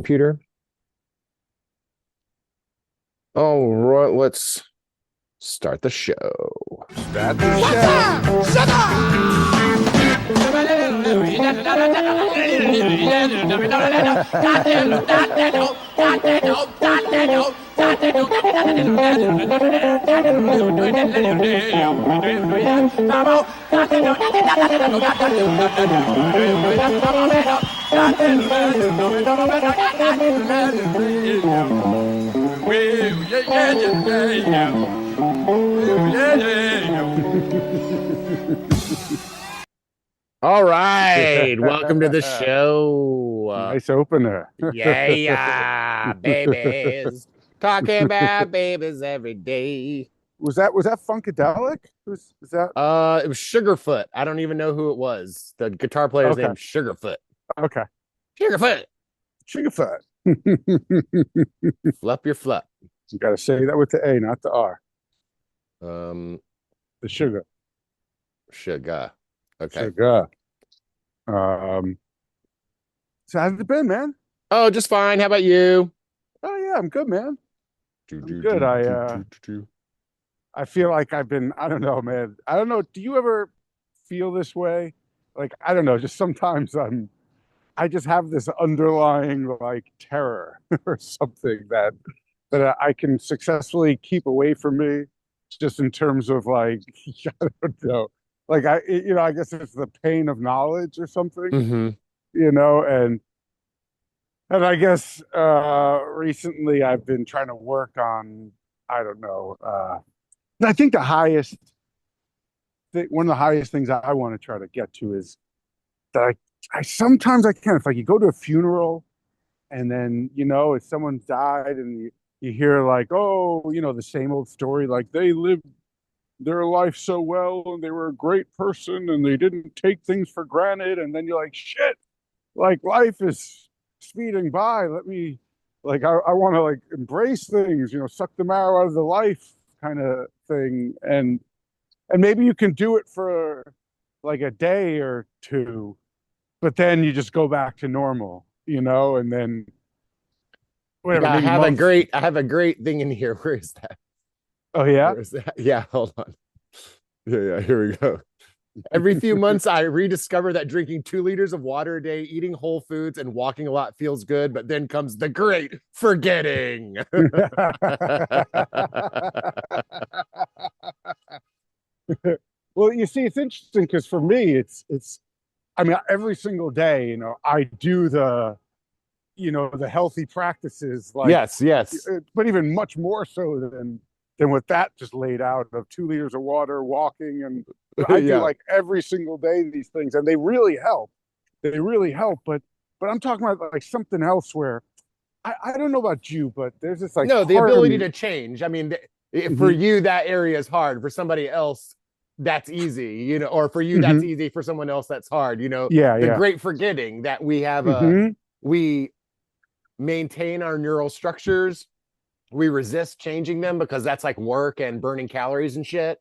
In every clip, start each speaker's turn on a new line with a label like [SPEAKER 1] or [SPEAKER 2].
[SPEAKER 1] computer. All right, let's start the show.
[SPEAKER 2] Start the show.
[SPEAKER 3] Shut
[SPEAKER 1] All right, welcome to the show.
[SPEAKER 2] Nice opener.
[SPEAKER 1] Yeah, babies. Talking about babies every day.
[SPEAKER 2] Was that Funkadelic? Was that
[SPEAKER 1] It was Sugarfoot. I don't even know who it was. The guitar player's
[SPEAKER 2] okay?
[SPEAKER 1] name Sugarfoot.
[SPEAKER 2] Okay.
[SPEAKER 1] Sugarfoot.
[SPEAKER 2] Sugarfoot.
[SPEAKER 1] Flup your flup.
[SPEAKER 2] You got to say that with the A, not the R.
[SPEAKER 1] Um,
[SPEAKER 2] The sugar.
[SPEAKER 1] Sugar. Okay.
[SPEAKER 2] Sugar. So how's it been, man?
[SPEAKER 1] Oh, just fine. How about you?
[SPEAKER 2] Oh yeah, I'm good, man. I'm good. I feel like I've been, I don't know, man. I don't know. Do you ever feel this way? Like, I don't know, just sometimes I just have this underlying like terror or something that I can successfully keep away from me, just in terms of like, I don't know. Like I guess it's the pain of knowledge or something,
[SPEAKER 1] Mm-hmm.
[SPEAKER 2] and I guess recently I've been trying to work on, I don't know, I think one of the highest things I want to try to get to is that I sometimes I can, if like you go to a funeral and then, if someone died and you hear like, oh, the same old story, like they lived their life so well and they were a great person and they didn't take things for granted. And then you're like, shit, like life is speeding by. Let me, like, I want to like embrace things, suck the marrow out of the life kind of thing. And maybe you can do it for like a day or two, but then you just go back to normal, and then whatever,
[SPEAKER 1] Yeah,
[SPEAKER 2] maybe months.
[SPEAKER 1] I have a great thing in here. Where is that?
[SPEAKER 2] Oh yeah.
[SPEAKER 1] Where is that? Yeah, hold on. Yeah, here we go. Every few months, I rediscover that drinking 2 liters of water a day, eating whole foods, and walking a lot feels good. But then comes the great forgetting.
[SPEAKER 2] Well, you see, it's interesting because for me, it's. I mean, every single day, I do the healthy practices, like,
[SPEAKER 1] Yes, yes.
[SPEAKER 2] but even much more so than what that just laid out of 2 liters of water, walking, and I do
[SPEAKER 1] Yeah.
[SPEAKER 2] like every single day these things, and they really help. They really help, but I'm talking about like something else where I don't know about you, but there's this like
[SPEAKER 1] No, the
[SPEAKER 2] part of
[SPEAKER 1] ability
[SPEAKER 2] me.
[SPEAKER 1] to change. I mean, for
[SPEAKER 2] Hmm.
[SPEAKER 1] you, that area is hard. For somebody else, that's easy, or for you, that's
[SPEAKER 2] Hmm.
[SPEAKER 1] easy. For someone else, that's hard.
[SPEAKER 2] Yeah,
[SPEAKER 1] The
[SPEAKER 2] yeah.
[SPEAKER 1] great forgetting that
[SPEAKER 2] Hmm.
[SPEAKER 1] we maintain our neural structures. We resist changing them because that's like work and burning calories and shit.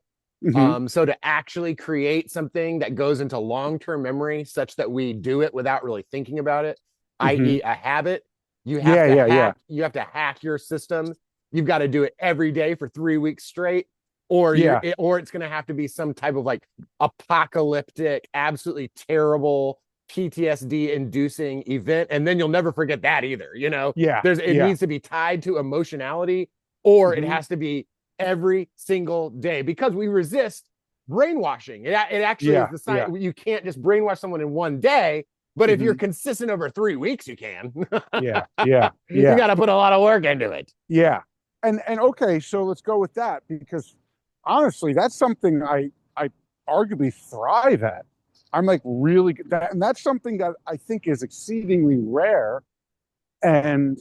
[SPEAKER 2] Hmm.
[SPEAKER 1] So to actually create something that goes into long-term memory such that we do it without really thinking about it,
[SPEAKER 2] Hmm.
[SPEAKER 1] i.e. a habit,
[SPEAKER 2] Yeah, yeah, yeah.
[SPEAKER 1] you have to hack your system. You've got to do it every day for 3 weeks straight, or
[SPEAKER 2] Yeah.
[SPEAKER 1] or it's going to have to be some type of like apocalyptic, absolutely terrible PTSD inducing event. And then you'll never forget that either.
[SPEAKER 2] Yeah.
[SPEAKER 1] It
[SPEAKER 2] Yeah.
[SPEAKER 1] needs to be tied to emotionality, or it
[SPEAKER 2] Hmm.
[SPEAKER 1] has to be every single day because we resist brainwashing. It actually is
[SPEAKER 2] Yeah.
[SPEAKER 1] the sign.
[SPEAKER 2] Yeah.
[SPEAKER 1] You can't just brainwash someone in one day, but if you're
[SPEAKER 2] Hmm.
[SPEAKER 1] consistent over 3 weeks, you can.
[SPEAKER 2] Yeah. Yeah.
[SPEAKER 1] You
[SPEAKER 2] Yeah.
[SPEAKER 1] got to put a lot of work into it.
[SPEAKER 2] Yeah. And okay, so let's go with that because honestly, that's something I arguably thrive at. I'm like really good and that's something that I think is exceedingly rare and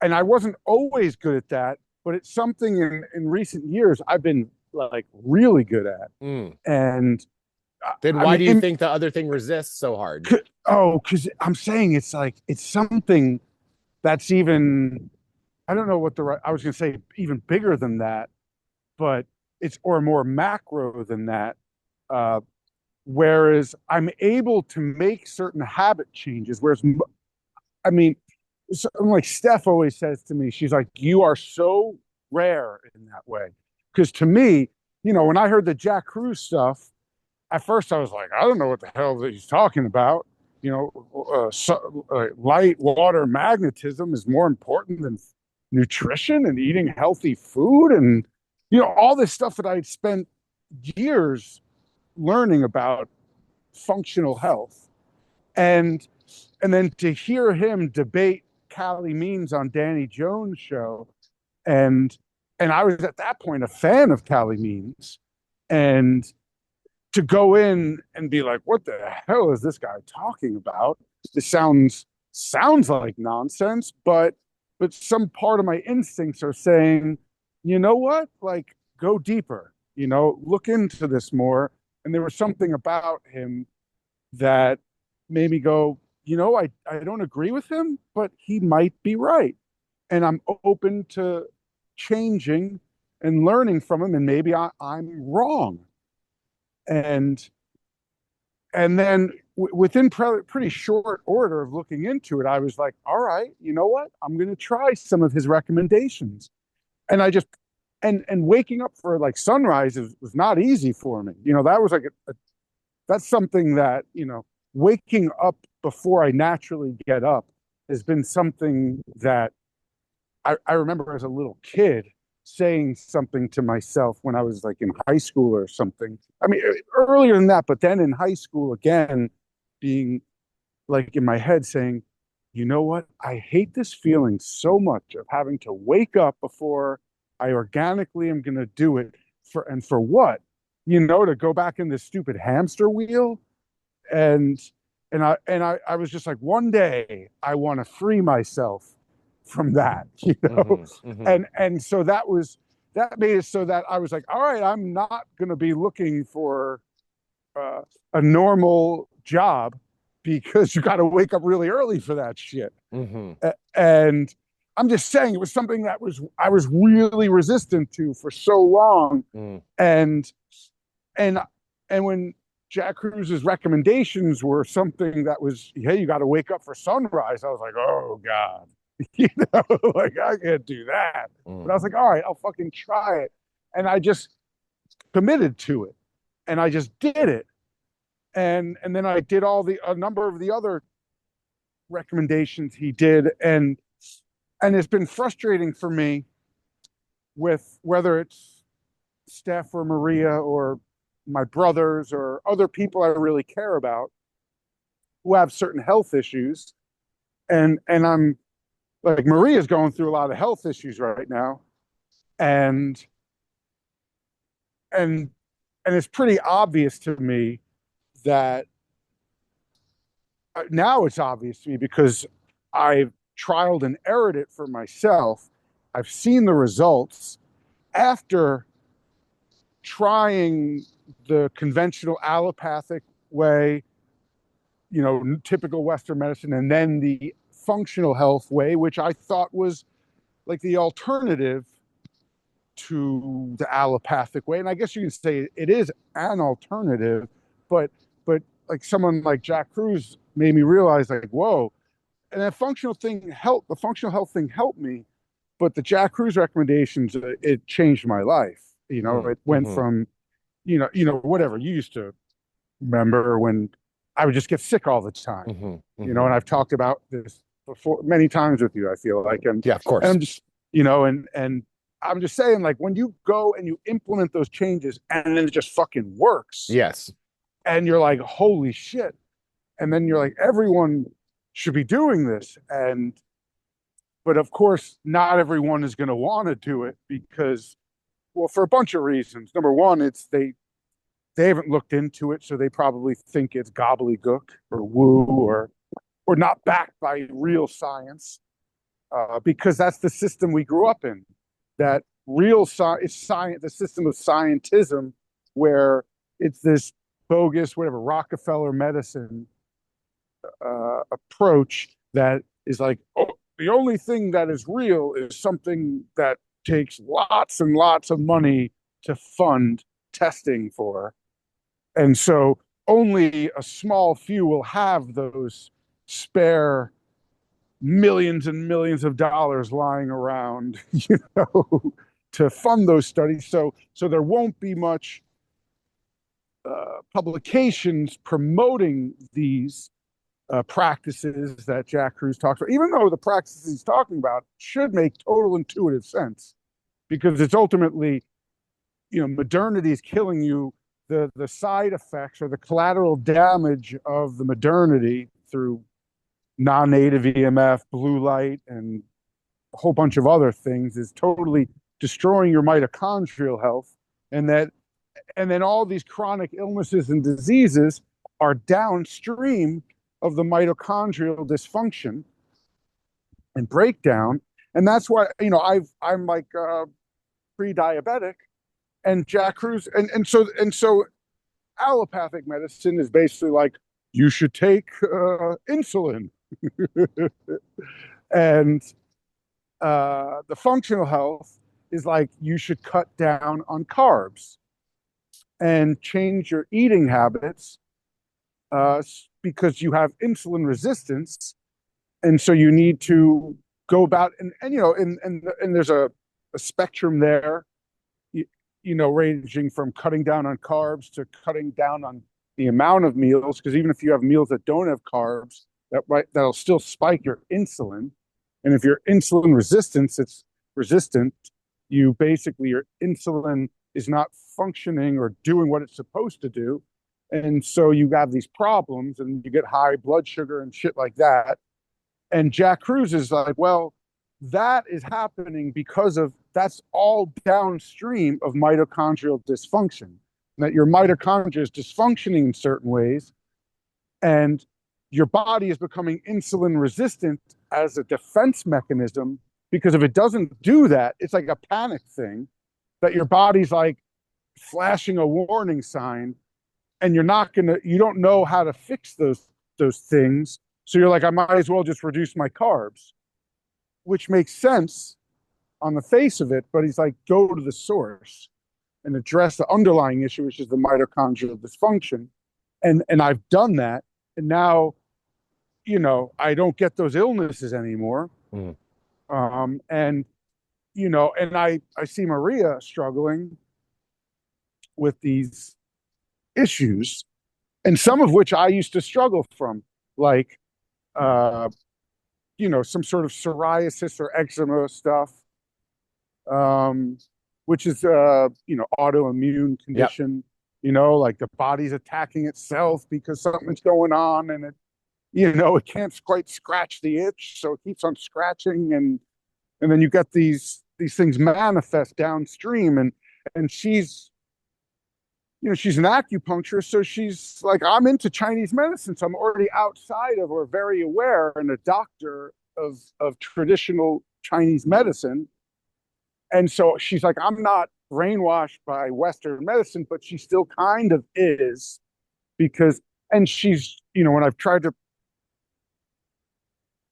[SPEAKER 2] and I wasn't always good at that, but it's something in recent years I've been like really good at.
[SPEAKER 1] Mm.
[SPEAKER 2] And
[SPEAKER 1] Then
[SPEAKER 2] I
[SPEAKER 1] why
[SPEAKER 2] mean,
[SPEAKER 1] do you think the other thing resists so hard?
[SPEAKER 2] because I'm saying it's like it's something that's even I don't know what the right I was going to say even bigger than that, but it's or more macro than that. Uh, whereas I'm able to make certain habit changes. Whereas, I mean, so, like Steph always says to me, she's like, "You are so rare in that way." Because to me, when I heard the Jack Cruz stuff, at first I was like, I don't know what the hell that he's talking about. Light, water, magnetism is more important than nutrition and eating healthy food, and all this stuff that I'd spent years learning about functional health, and then to hear him debate Cali Means on Danny Jones' show, and I was at that point a fan of Cali Means, and to go in and be like, what the hell is this guy talking about? This sounds like nonsense, but some part of my instincts are saying, you know what? Like, go deeper, look into this more. And there was something about him that made me go, I don't agree with him, but he might be right. And I'm open to changing and learning from him. And maybe I'm wrong. And then within pretty short order of looking into it, I was like, all right, you know what? I'm going to try some of his recommendations. And I just, and waking up for like sunrise was not easy for me. That was like, that's something that, waking up before I naturally get up has been something that I remember as a little kid saying something to myself when I was like in high school or something. I mean, earlier than that, but then in high school again, being like in my head saying, you know what? I hate this feeling so much of having to wake up before I organically am going to do it for what? To go back in this stupid hamster wheel. And I was just like, one day I want to free myself from that, and so that made it so that I was like, all right, I'm not going to be looking for a normal job because you got to wake up really early for that shit. And I'm just saying it was something that I was really resistant to for so long. And and when Jack Cruz's recommendations were something that was, hey, you got to wake up for sunrise, I was like, oh God. Like I can't do that. But I was like, all right, I'll fucking try it. And I just committed to it. And I just did it. And then I did a number of the other recommendations he did. And it's been frustrating for me with whether it's Steph or Maria or my brothers or other people I really care about who have certain health issues. And I'm like, Maria's going through a lot of health issues right now. And it's pretty obvious to me that now it's obvious to me because I've trialed and errored it for myself. I've seen the results after trying the conventional allopathic way, typical Western medicine, and then the functional health way, which I thought was like the alternative to the allopathic way. And I guess you can say it is an alternative, but like someone like Jack Cruz made me realize like, whoa. And that the functional health thing helped me, but the Jack Cruz recommendations, it changed my life. It went from, whatever you used to remember when I would just get sick all the time, and I've talked about this before many times with you, I feel like, and
[SPEAKER 1] yeah, of course.
[SPEAKER 2] And I'm just, and I'm just saying, like, when you go and you implement those changes and then it just fucking works.
[SPEAKER 1] Yes.
[SPEAKER 2] And you're like, holy shit. And then you're like, everyone should be doing this. But of course, not everyone is going to want to do it because, well, for a bunch of reasons. Number one, it's they haven't looked into it, so they probably think it's gobbledygook or woo or not backed by real science, because that's the system we grew up in. That real science, the system of scientism, where it's this bogus, whatever, Rockefeller medicine approach that is like, oh, the only thing that is real is something that takes lots and lots of money to fund testing for. And so only a small few will have those spare millions and millions of dollars lying around, to fund those studies. So there won't be much publications promoting these practices that Jack Kruse talks about, even though the practices he's talking about should make total intuitive sense, because it's ultimately, modernity is killing you. The side effects or the collateral damage of the modernity through non-native EMF, blue light, and a whole bunch of other things is totally destroying your mitochondrial health. And then all these chronic illnesses and diseases are downstream of the mitochondrial dysfunction and breakdown. And that's why, I'm like pre-diabetic, and Jack Kruse, and so allopathic medicine is basically like, you should take insulin. And the functional health is like, you should cut down on carbs and change your eating habits, because you have insulin resistance, and so you need to go about, and there's a spectrum there, ranging from cutting down on carbs to cutting down on the amount of meals, because even if you have meals that don't have carbs, that'll still spike your insulin. And if you're insulin resistant, you basically, your insulin is not functioning or doing what it's supposed to do. And so you have these problems and you get high blood sugar and shit like that. And Jack Kruse is like, well, that is happening because that's all downstream of mitochondrial dysfunction, that your mitochondria is dysfunctioning in certain ways, and your body is becoming insulin resistant as a defense mechanism, because if it doesn't do that, it's like a panic thing that your body's like flashing a warning sign, and you don't know how to fix those things. So you're like, I might as well just reduce my carbs, which makes sense on the face of it. But he's like, go to the source and address the underlying issue, which is the mitochondrial dysfunction. And I've done that. And now, I don't get those illnesses anymore.
[SPEAKER 1] Mm.
[SPEAKER 2] And I see Maria struggling with these issues, and some of which I used to struggle from, like, some sort of psoriasis or eczema stuff, which is, autoimmune condition, like the body's attacking itself because something's going on, and it can't quite scratch the itch, so it keeps on scratching, and then you get these things manifest downstream, and she's an acupuncturist, so she's like, I'm into Chinese medicine, so I'm already outside of, or very aware, and a doctor of traditional Chinese medicine. And so she's like, I'm not brainwashed by Western medicine, but she still kind of is, and she's, when I've tried to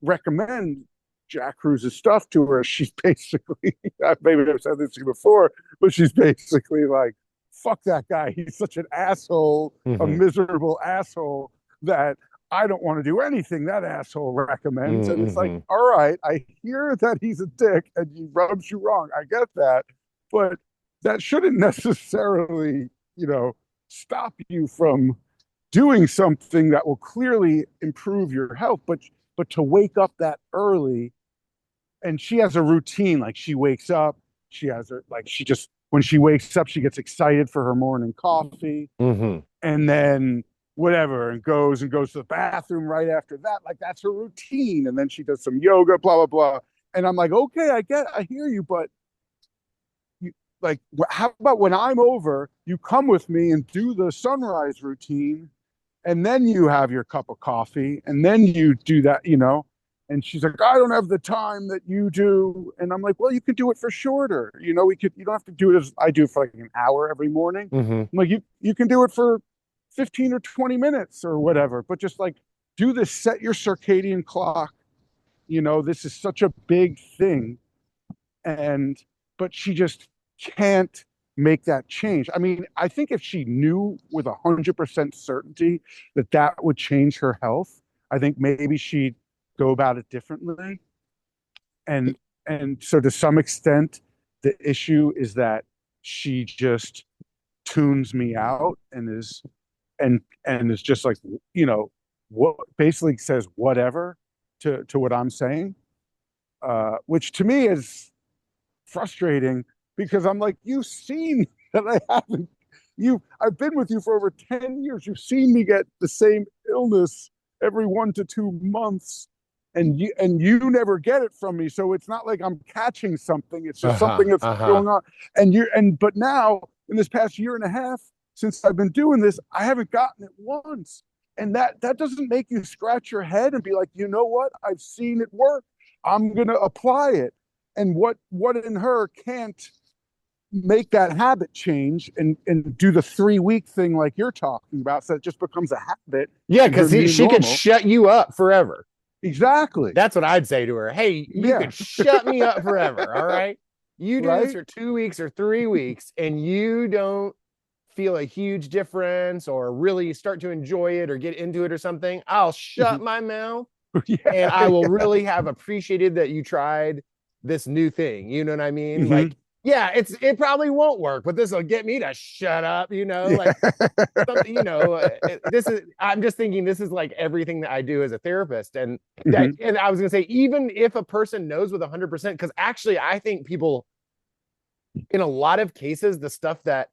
[SPEAKER 2] recommend Jack Kruse's stuff to her, she's basically, maybe I've said this to you before, but she's basically like, fuck that guy. He's such an asshole, a miserable asshole, that I don't want to do anything that asshole recommends. And it's like, all right, I hear that he's a dick and he rubs you wrong. I get that. But that shouldn't necessarily, stop you from doing something that will clearly improve your health. But to wake up that early, and she has a routine, like she wakes up, when she wakes up, she gets excited for her morning coffee, and then whatever, and goes to the bathroom right after that. Like, that's her routine. And then she does some yoga, blah, blah, blah. And I'm like, okay, I hear you, but how about when I'm over, you come with me and do the sunrise routine, and then you have your cup of coffee, and then you do that, And she's like, I don't have the time that you do. And I'm like, well, you could do it for shorter. You don't have to do it as I do for like an hour every morning. I'm like, you can do it for 15 or 20 minutes or whatever, but just like do this, set your circadian clock. This is such a big thing. But she just can't make that change. I mean, I think if she knew with 100% certainty that would change her health, I think maybe she'd go about it differently. And so to some extent, the issue is that she just tunes me out and is just like, what basically says whatever to what I'm saying, which to me is frustrating because I'm like, you've seen that I haven't. I've been with you for over 10 years. You've seen me get the same illness every 1 to 2 months, and you never get it from me. So it's not like I'm catching something. It's just something that's going on. But now in this past year and a half since I've been doing this, I haven't gotten it once. And that doesn't make you scratch your head and be like, you know what? I've seen it work. I'm gonna apply it. And what in her can't make that habit change and do the 3 week thing like you're talking about, so it just becomes a habit.
[SPEAKER 1] Yeah, because she could shut you up forever.
[SPEAKER 2] Exactly.
[SPEAKER 1] That's what I'd say to her. Hey, you could shut me up forever. All right. You do this for 2 weeks or 3 weeks and you don't feel a huge difference or really start to enjoy it or get into it or something. I'll shut my mouth and I will really have appreciated that you tried this new thing. You know what I mean? Like, yeah, it probably won't work, but this will get me to shut up, like something, I'm just thinking this is like everything that I do as a therapist. And and I was gonna say, even if a person knows with 100%, because actually I think people in a lot of cases, the stuff that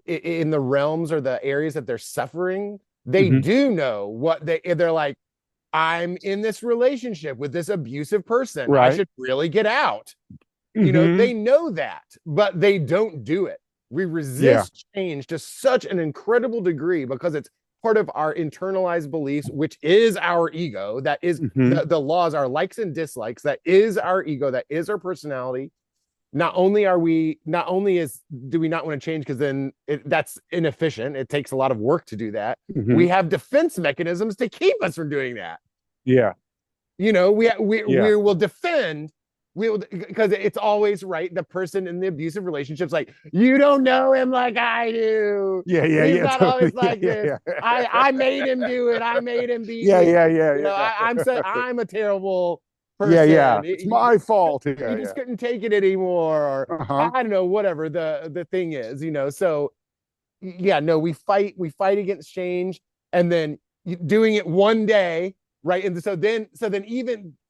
[SPEAKER 1] in the realms or the areas that they're suffering, they do know what they're like, I'm in this relationship with this abusive person. I should really get out. They know that, but they don't do it. We resist change to such an incredible degree because it's part of our internalized beliefs, which is our ego. That is the laws, our likes and dislikes. That is our ego. That is our personality. Not only do we not want to change because then that's inefficient. It takes a lot of work to do that. We have defense mechanisms to keep us from doing that.
[SPEAKER 2] Yeah.
[SPEAKER 1] We will defend. Because it's always right. The person in the abusive relationship's like, you don't know him like I do. He's not always like this. I made him do it. I made him beat me. I'm a terrible person.
[SPEAKER 2] It's my fault.
[SPEAKER 1] He just couldn't take it anymore. Or I don't know, whatever the thing is, So no, we fight against change, and then doing it one day, right? And so then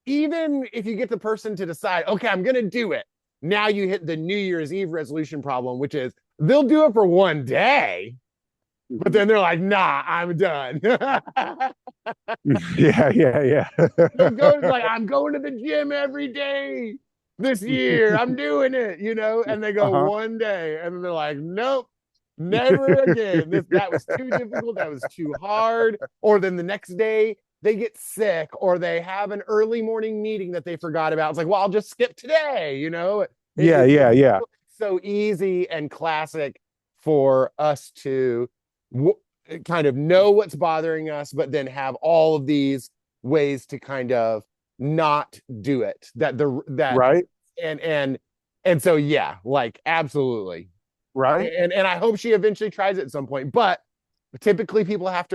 [SPEAKER 1] even if you get the person to decide, okay, I'm going to do it. Now you hit the New Year's Eve resolution problem, which is they'll do it for one day, but then they're like, nah, I'm done.
[SPEAKER 2] Yeah.
[SPEAKER 1] They'll go like, I'm going to the gym every day this year. I'm doing it, and they go one day and then they're like, nope, never again. That was too difficult. That was too hard. Or then the next day, they get sick or they have an early morning meeting that they forgot about. It's like, well, I'll just skip today, It's so easy and classic for us to kind of know what's bothering us, but then have all of these ways to kind of not do it.
[SPEAKER 2] Right.
[SPEAKER 1] And so, like, absolutely.
[SPEAKER 2] Right.
[SPEAKER 1] And I hope she eventually tries it at some point, but typically people have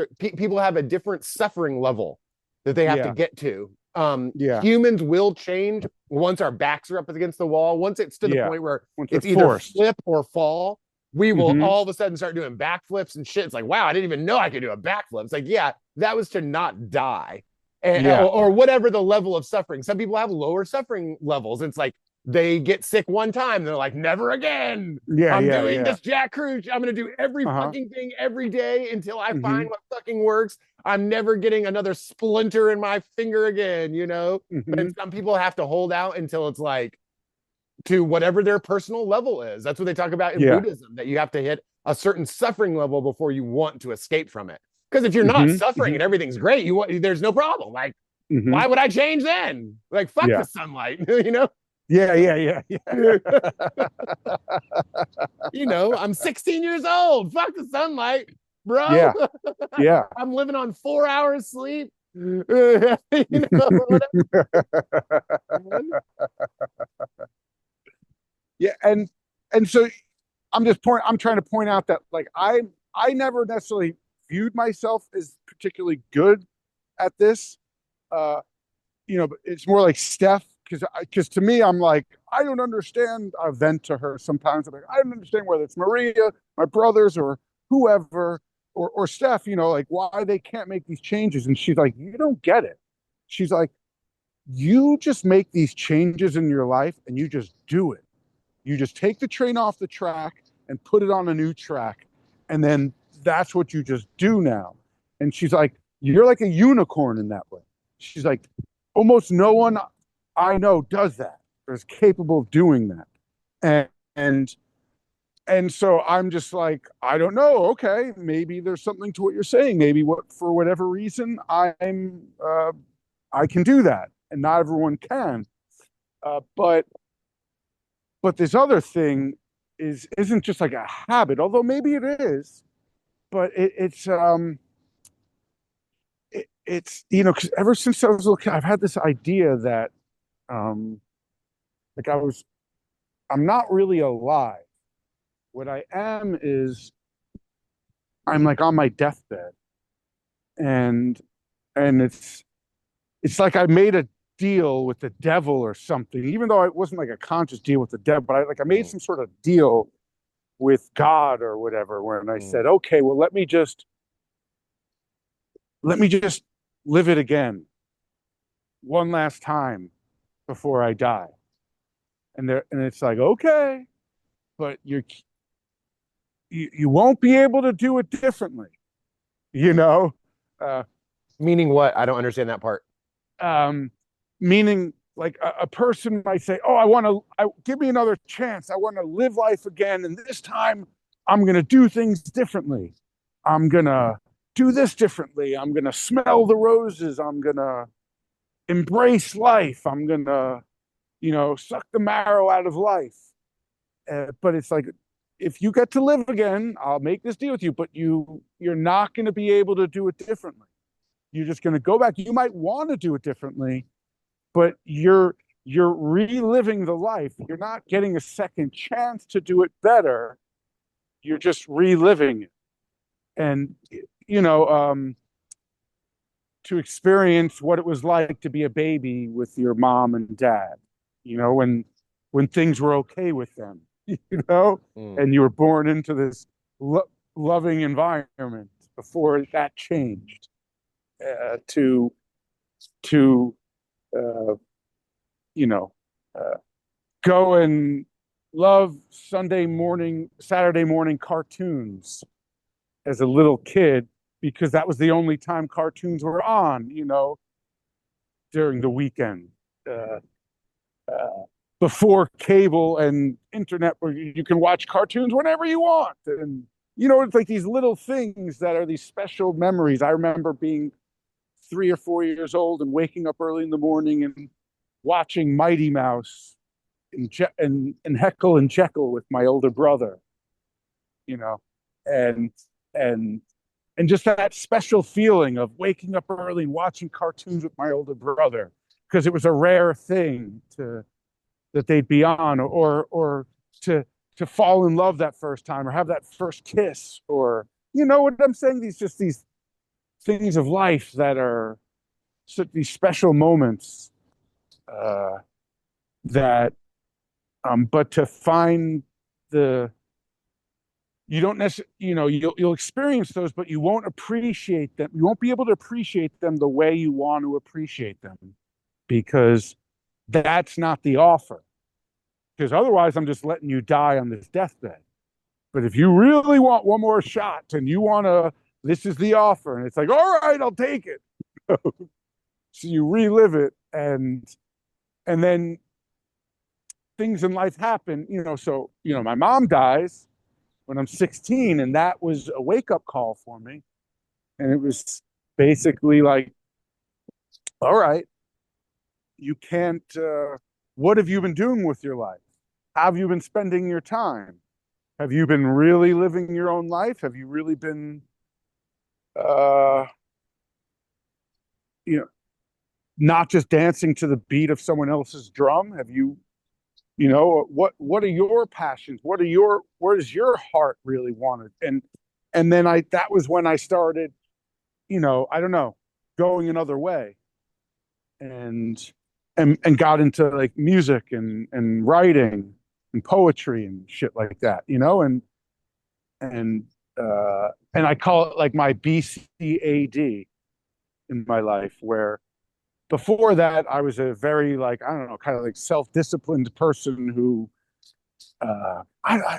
[SPEAKER 1] a different suffering level that they have to get to. Humans will change once our backs are up against the wall. Once it's to the point where it's either forced. Flip or fall, we will all of a sudden start doing backflips and shit. It's like, wow, I didn't even know I could do a backflip. It's like, that was to not die. Or whatever the level of suffering. Some people have lower suffering levels. It's like, they get sick one time. They're like, never again. I'm doing this Jack Cruise. I'm going to do every fucking thing every day until I find what fucking works. I'm never getting another splinter in my finger again, And some people have to hold out until it's like to whatever their personal level is. That's what they talk about in Buddhism, that you have to hit a certain suffering level before you want to escape from it. Because if you're not suffering and everything's great, there's no problem. Like, why would I change then? Like, fuck the sunlight,
[SPEAKER 2] Yeah.
[SPEAKER 1] I'm 16 years old. Fuck the sunlight, bro.
[SPEAKER 2] Yeah.
[SPEAKER 1] I'm living on 4 hours sleep.
[SPEAKER 2] Yeah, and so I'm trying to point out that, like, I never necessarily viewed myself as particularly good at this. but it's more like Steph, because to me, I'm like, I don't understand. I vent to her sometimes. I'm like, I don't understand whether it's Maria, my brothers, or whoever, or Steph, like why they can't make these changes. And she's like, you don't get it. She's like, you just make these changes in your life and you just do it. You just take the train off the track and put it on a new track. And then that's what you just do now. And she's like, you're like a unicorn in that way. She's like, almost no one I know does that or is capable of doing that. And and so I'm just like, I don't know. Okay, maybe there's something to what you're saying. Maybe for whatever reason I can do that, and not everyone can. But this other thing isn't just like a habit, although maybe it is. But it's because ever since I was a little kid, I've had this idea that um, like I'm not really alive. What I am is I'm like on my deathbed, and it's like I made a deal with the devil or something, even though it wasn't like a conscious deal with the devil, but I made
[SPEAKER 1] Mm,
[SPEAKER 2] some sort of deal with God or whatever, when I
[SPEAKER 1] mm,
[SPEAKER 2] said, okay, well, let me just live it again one last time before I die. And it's like, okay, but you won't be able to do it differently, you know? Uh,
[SPEAKER 1] meaning what? I don't understand that part.
[SPEAKER 2] um, Meaning like a person might say, oh, give me another chance. I want to live life again. And this time I'm going to do things differently. I'm going to do this differently. I'm going to smell the roses. I'm going to embrace life. I'm going to, suck the marrow out of life. But it's like, if you get to live again, I'll make this deal with you, but you're not going to be able to do it differently. You're just going to go back. You might want to do it differently, but you're reliving the life. You're not getting a second chance to do it better. You're just reliving it. And you know, to experience what it was like to be a baby with your mom and dad, when things were okay with them, you know,
[SPEAKER 1] Mm.
[SPEAKER 2] and you were born into this loving environment before that changed to uh, you know uh, go and love Saturday morning cartoons as a little kid, because that was the only time cartoons were on, during the weekend. Uh, uh, Before cable and internet, where you can watch cartoons whenever you want. And, it's like these little things that are these special memories. I remember being 3 or 4 years old and waking up early in the morning and watching Mighty Mouse and Heckle and Jekyll with my older brother, you know, and and and just that special feeling of waking up early and watching cartoons with my older brother, because it was a rare thing that they'd be on, or to fall in love that first time, or have that first kiss, or what I'm saying, these things of life that are these special moments, uh, that but to find the you don't necessarily, you'll experience those, but you won't appreciate them. You won't be able to appreciate them the way you want to appreciate them, because that's not the offer. Because otherwise, I'm just letting you die on this deathbed. But if you really want one more shot and you want to, this is the offer. And it's like, all right, I'll take it. So you relive it, and then things in life happen, so my mom dies when I'm 16, and that was a wake-up call for me. And it was basically like, all right, you can't what have you been doing with your life? How have you been spending your time? Have you been really living your own life? Have you really been uh you know not just dancing to the beat of someone else's drum? Have you, what are your passions? What does your heart really want? And then that was when I started, I don't know, going another way. and and got into like music and writing and poetry and shit like that, you know, and and I call it like my BCAD in my life, where before that I was a very like, I don't know, kind of like self-disciplined person who I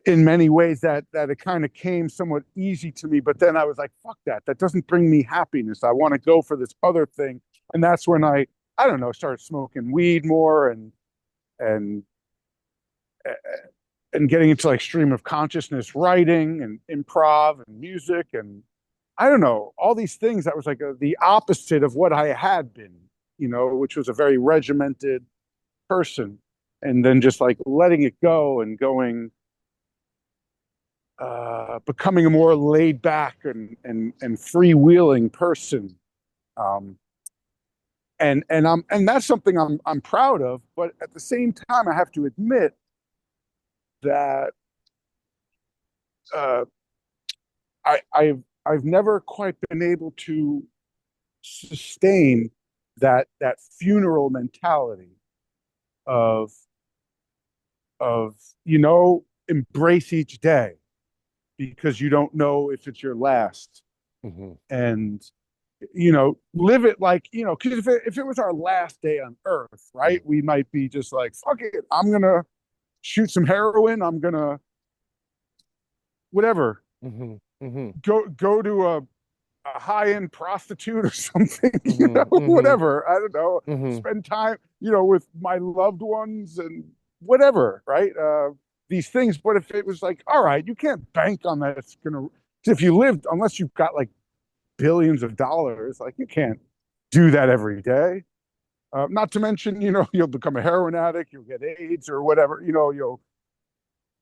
[SPEAKER 2] in many ways that it kind of came somewhat easy to me, but then I was like, fuck that, that doesn't bring me happiness, I want to go for this other thing. And that's when I don't know, started smoking weed more and and getting into like stream of consciousness writing and improv and music and I don't know, all these things that was like the opposite of what I had been, you know, which was a very regimented person. And then just like letting it go and going, becoming a more laid back and freewheeling person. Um, and that's something I'm proud of. But at the same time, I have to admit that uh, I've never quite been able to sustain that funeral mentality of of you know, embrace each day because you don't know if it's your last.
[SPEAKER 1] Mm-hmm.
[SPEAKER 2] And you know, live it like, you know, because if it was our last day on earth, right, we might be just like, fuck it, I'm gonna shoot some heroin, I'm gonna whatever,
[SPEAKER 1] Mm-hmm. Mm-hmm.
[SPEAKER 2] go to a high-end prostitute or something, you know,
[SPEAKER 1] Mm-hmm. Mm-hmm.
[SPEAKER 2] whatever, I don't know,
[SPEAKER 1] Mm-hmm.
[SPEAKER 2] spend time, you know, with my loved ones and whatever, right, these things. But if it was like, all right, you can't bank on that it's gonna, if you lived, unless you've got like billions of dollars, like you can't do that every day. Not to mention, you know, you'll become a heroin addict, you'll get AIDS or whatever, you know, you'll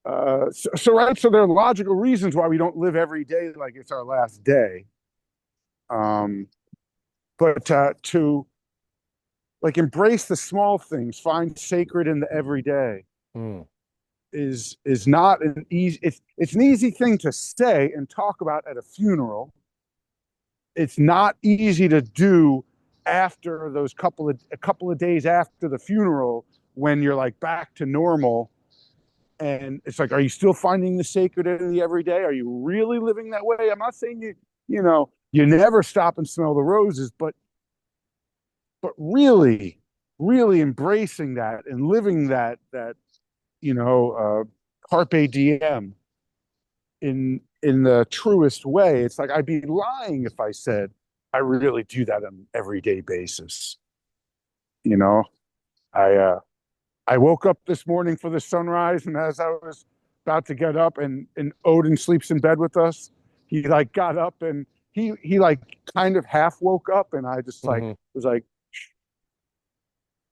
[SPEAKER 2] right, so there are logical reasons why we don't live every day like it's our last day. um but to like embrace the small things, find sacred in the everyday
[SPEAKER 1] Mm.
[SPEAKER 2] is not an easy, it's an easy thing to say and talk about at a funeral. It's not easy to do after those a couple of days after the funeral, when you're like back to normal. And it's like, are you still finding the sacred in the everyday? Are you really living that way? I'm not saying you know, you never stop and smell the roses, but really, really embracing that and living that, you know, carpe diem in the truest way. It's like I'd be lying if I said I really do that on an everyday basis. You know, I I woke up this morning for the sunrise, and as I was about to get up, and Odin sleeps in bed with us, he like got up and he like kind of half woke up, and I just like
[SPEAKER 1] Mm-hmm.
[SPEAKER 2] was like,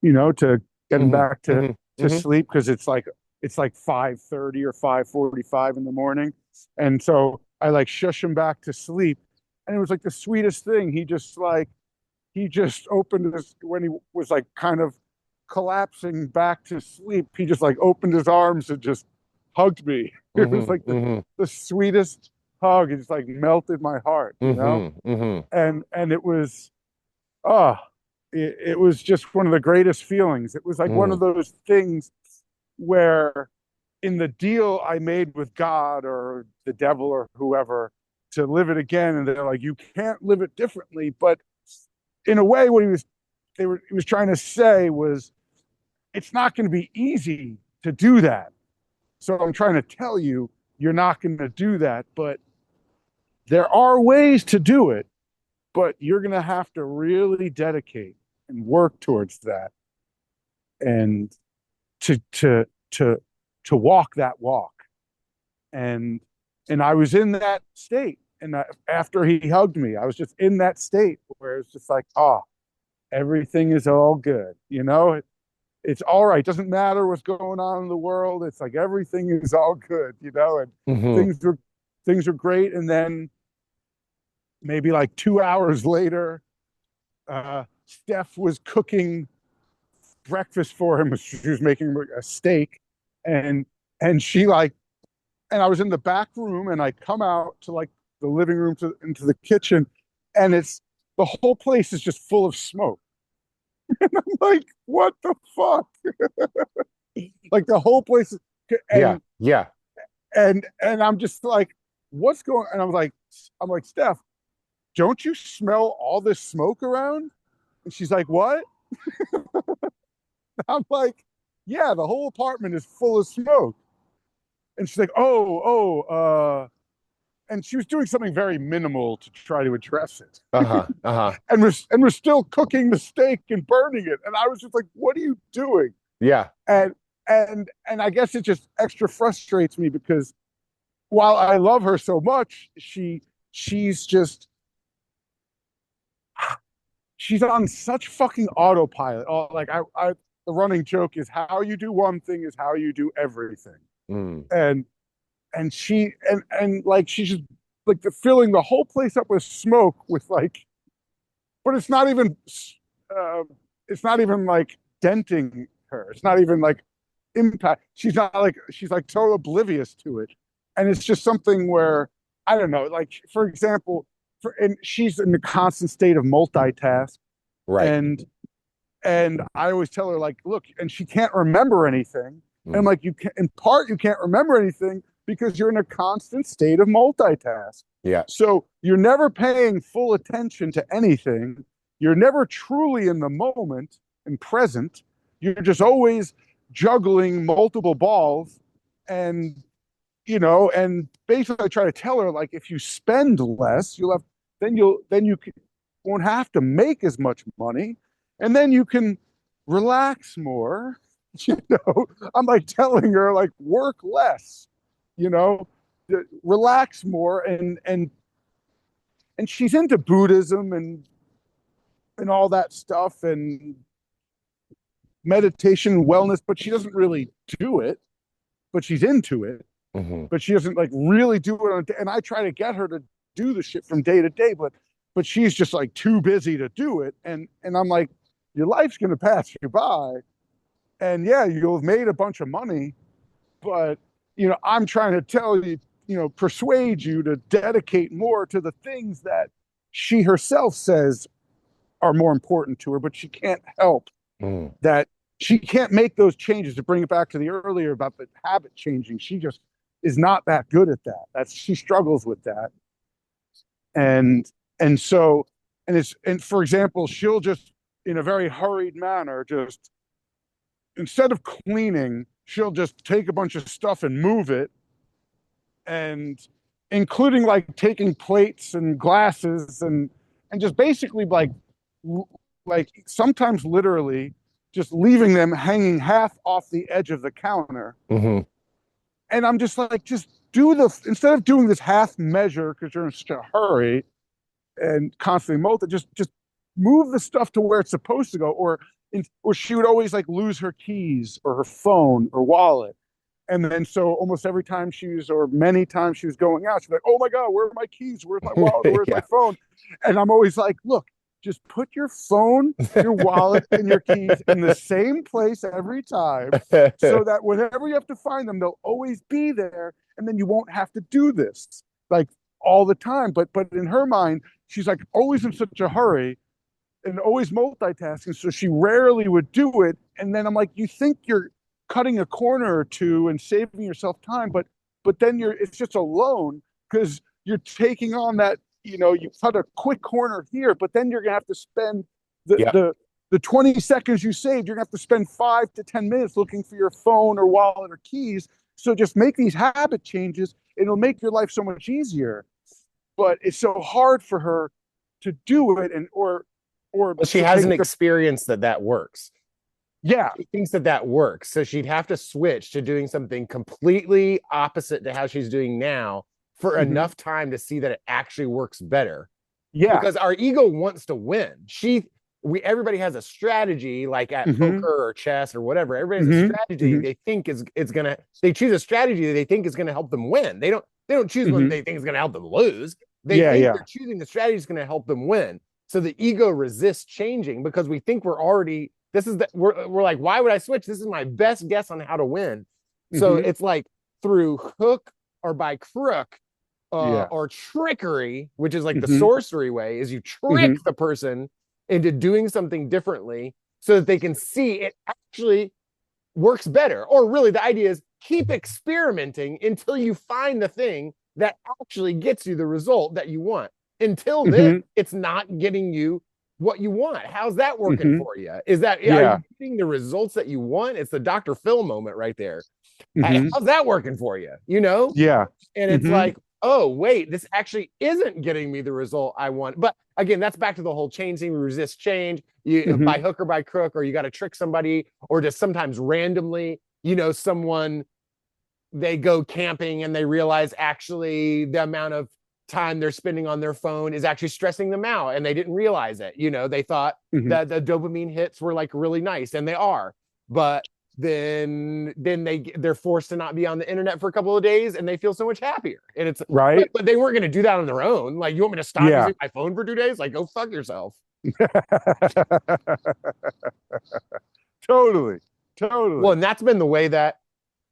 [SPEAKER 2] you know, to get him
[SPEAKER 1] Mm-hmm.
[SPEAKER 2] back
[SPEAKER 1] Mm-hmm.
[SPEAKER 2] to sleep, because it's like 5:30 or 5:45 in the morning. And so I like shush him back to sleep. And it was like the sweetest thing. He just opened his, when he was like kind of collapsing back to sleep, he just like opened his arms and just hugged me. It was like
[SPEAKER 1] Mm-hmm.
[SPEAKER 2] the sweetest hug. It just like melted my heart, you know?
[SPEAKER 1] Mm-hmm. Mm-hmm.
[SPEAKER 2] And it was, oh, it was just one of the greatest feelings. It was like one
[SPEAKER 1] Mm.
[SPEAKER 2] of those things where in the deal I made with God or the devil or whoever to live it again, and they're like, you can't live it differently. But in a way, what he was trying to say was, it's not going to be easy to do that. So I'm trying to tell you, you're not going to do that, but there are ways to do it, but you're going to have to really dedicate and work towards that, and to to to to walk that walk. And I was in that state, and after he hugged me, I was just in that state where it's just like, oh, everything is all good, you know, it's all right, doesn't matter what's going on in the world, it's like everything is all good, you know. And
[SPEAKER 1] Mm-hmm.
[SPEAKER 2] things were things were great. And then maybe like 2 hours later, Steph was cooking breakfast for him. She was making a steak, and she like, and I was in the back room, and I come out to like the living room into the kitchen, and it's the whole place is just full of smoke. And I'm like, what the fuck? Like the whole place is,
[SPEAKER 1] Yeah.
[SPEAKER 2] and
[SPEAKER 1] Yeah.
[SPEAKER 2] and I'm just like, what's going? And I'm like, Steph, don't you smell all this smoke around? And she's like, what? I'm like, yeah, the whole apartment is full of smoke. And she's like, and she was doing something very minimal to try to address it.
[SPEAKER 1] Uh-huh. Uh-huh.
[SPEAKER 2] And we're still cooking the steak and burning it. And I was just like, what are you doing?
[SPEAKER 1] Yeah.
[SPEAKER 2] And and I guess it just extra frustrates me because while I love her so much, she's just she's on such fucking autopilot. Oh, like the running joke is how you do one thing is how you do everything.
[SPEAKER 1] Mm.
[SPEAKER 2] And and like she's just like filling the whole place up with smoke with like, but uh, it's not even like denting her. It's not even like impact. She's like total oblivious to it, and it's just something where I don't know. Like for example, and she's in a constant state of multitask,
[SPEAKER 1] Right.
[SPEAKER 2] and I always tell her like, look, and she can't remember anything. And I'm
[SPEAKER 1] Mm.
[SPEAKER 2] like, you can in part you can't remember anything because you're in a constant state of multitask.
[SPEAKER 1] Yeah.
[SPEAKER 2] So you're never paying full attention to anything. You're never truly in the moment and present. You're just always juggling multiple balls. And, and basically I try to tell her, like, if you spend less, then you won't have to make as much money. And then you can relax more. I'm like telling her, like, work less, you know, relax more. And she's into Buddhism and all that stuff and meditation and wellness, but she doesn't really do it, but she's into it,
[SPEAKER 1] Mm-hmm.
[SPEAKER 2] but she doesn't like really do it and I try to get her to do the shit from day to day, but she's just like too busy to do it. And I'm like, your life's going to pass you by. And yeah, you'll have made a bunch of money, but I'm trying to tell you, persuade you to dedicate more to the things that she herself says are more important to her, but she can't help
[SPEAKER 1] Mm.
[SPEAKER 2] that. She can't make those changes. To bring it back to the earlier about the habit changing, she just is not that good at that. She struggles with that. And so and for example, she'll just in a very hurried manner just instead of cleaning, she'll just take a bunch of stuff and move it, and including like taking plates and glasses and just basically like sometimes literally just leaving them hanging half off the edge of the counter.
[SPEAKER 1] Mm-hmm.
[SPEAKER 2] And I'm just like, just instead of doing this half measure because you're in such a hurry and constantly just move the stuff to where it's supposed to go. Or she would always like lose her keys or her phone or wallet. And then so almost every time or many times she was going out, she'd be like, oh my God, where are my keys? Where's my wallet? Where's
[SPEAKER 1] Yeah.
[SPEAKER 2] my phone? And I'm always like, look, just put your phone, your wallet, and your keys in the same place every time so that whenever you have to find them, they'll always be there. And then you won't have to do this like all the time. But in her mind, she's like always in such a hurry and always multitasking. So she rarely would do it. And then I'm like, you think you're cutting a corner or two and saving yourself time, but then it's just a loan because you're taking on that, you cut a quick corner here, but then you're gonna have to spend
[SPEAKER 1] Yeah.
[SPEAKER 2] the 20 seconds you saved, you're gonna have to spend 5 to 10 minutes looking for your phone or wallet or keys. So just make these habit changes, it'll make your life so much easier. But it's so hard for her to do it or
[SPEAKER 1] Well, she hasn't experienced that works.
[SPEAKER 2] Yeah.
[SPEAKER 1] She thinks that works. So she'd have to switch to doing something completely opposite to how she's doing now for enough time to see that it actually works better.
[SPEAKER 2] Yeah.
[SPEAKER 1] Because our ego wants to win. Everybody has a strategy like at poker or chess or whatever. Everybody has a strategy they think they choose a strategy that they think is gonna help them win. They don't choose one they think is gonna help them lose. They think they're choosing the strategy that's gonna help them win. So the ego resists changing because we think we're like, why would I switch? This is my best guess on how to win. So it's like through hook or by crook,
[SPEAKER 2] Yeah.
[SPEAKER 1] or trickery, which is like the
[SPEAKER 2] Hmm.
[SPEAKER 1] sorcery way, is you trick
[SPEAKER 2] Hmm.
[SPEAKER 1] the person into doing something differently so that they can see it actually works better. Or really, the idea is keep experimenting until you find the thing that actually gets you the result that you want. Until then,
[SPEAKER 2] Hmm.
[SPEAKER 1] it's not getting you what you want. How's that working
[SPEAKER 2] Hmm.
[SPEAKER 1] for you? Is that, are
[SPEAKER 2] Yeah.
[SPEAKER 1] you getting the results that you want? It's the Dr. Phil moment right there.
[SPEAKER 2] Hmm.
[SPEAKER 1] How's that working for you? You know?
[SPEAKER 2] Yeah.
[SPEAKER 1] And it's
[SPEAKER 2] Hmm.
[SPEAKER 1] like, oh, wait, this actually isn't getting me the result I want. But again, that's back to the whole change thing. We resist change, you by
[SPEAKER 2] Hmm.
[SPEAKER 1] hook or by crook, or you got to trick somebody, or just sometimes randomly, someone, they go camping and they realize actually the amount of time they're spending on their phone is actually stressing them out, and they didn't realize it. They thought
[SPEAKER 2] Hmm.
[SPEAKER 1] that the dopamine hits were like really nice, and they are, but they're forced to not be on the internet for a couple of days, and they feel so much happier. And it's
[SPEAKER 2] Right.
[SPEAKER 1] but they weren't going to do that on their own. Like, you want me to stop
[SPEAKER 2] Yeah.
[SPEAKER 1] using my phone for 2 days? Like, go fuck yourself.
[SPEAKER 2] Totally.
[SPEAKER 1] Well,
[SPEAKER 2] Totally.
[SPEAKER 1] and that's been the way that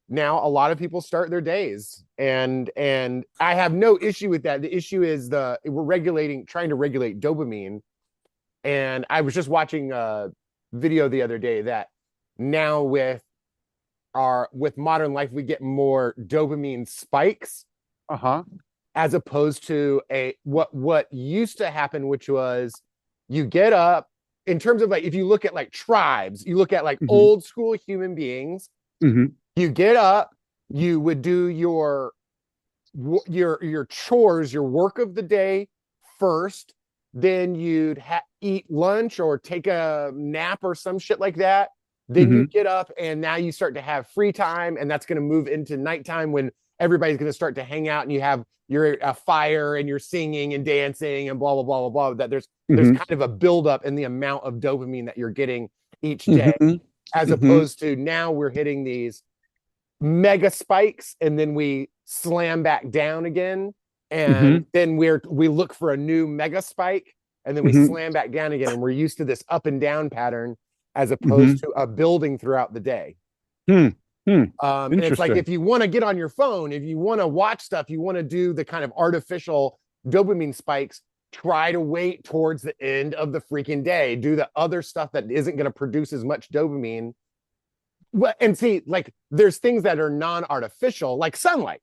[SPEAKER 1] now a lot of people start their days, and I have no issue with that. The issue is trying to regulate dopamine. And I was just watching a video the other day that now with modern life, we get more dopamine spikes,
[SPEAKER 2] Uh-huh.
[SPEAKER 1] as opposed to what used to happen, which was you get up. In terms of, like, if you look at like tribes, you look at like
[SPEAKER 2] Hmm.
[SPEAKER 1] old school human beings,
[SPEAKER 2] Hmm.
[SPEAKER 1] you get up, you would do your chores, your work of the day first. Then you'd eat lunch or take a nap or some shit like that. Then you
[SPEAKER 2] Hmm.
[SPEAKER 1] get up, and now you start to have free time, and that's going to move into nighttime when everybody's going to start to hang out, and you have your a fire, and you're singing and dancing and blah blah blah blah blah. That there's
[SPEAKER 2] Hmm.
[SPEAKER 1] kind of a buildup in the amount of dopamine that you're getting each day,
[SPEAKER 2] Hmm.
[SPEAKER 1] as
[SPEAKER 2] Hmm.
[SPEAKER 1] opposed to now we're hitting these mega spikes, and then we slam back down again, and
[SPEAKER 2] Hmm.
[SPEAKER 1] then we look for a new mega spike, and then we
[SPEAKER 2] Hmm.
[SPEAKER 1] slam back down again, and we're used to this up and down pattern as opposed
[SPEAKER 2] Hmm.
[SPEAKER 1] to a building throughout the day.
[SPEAKER 2] Hmm. Hmm.
[SPEAKER 1] And it's like,
[SPEAKER 2] Interesting.
[SPEAKER 1] if you want to get on your phone, if you want to watch stuff, you want to do the kind of artificial dopamine spikes, try to wait towards the end of the freaking day, do the other stuff that isn't going to produce as much dopamine. Well, and see, like, there's things that are non-artificial, like sunlight.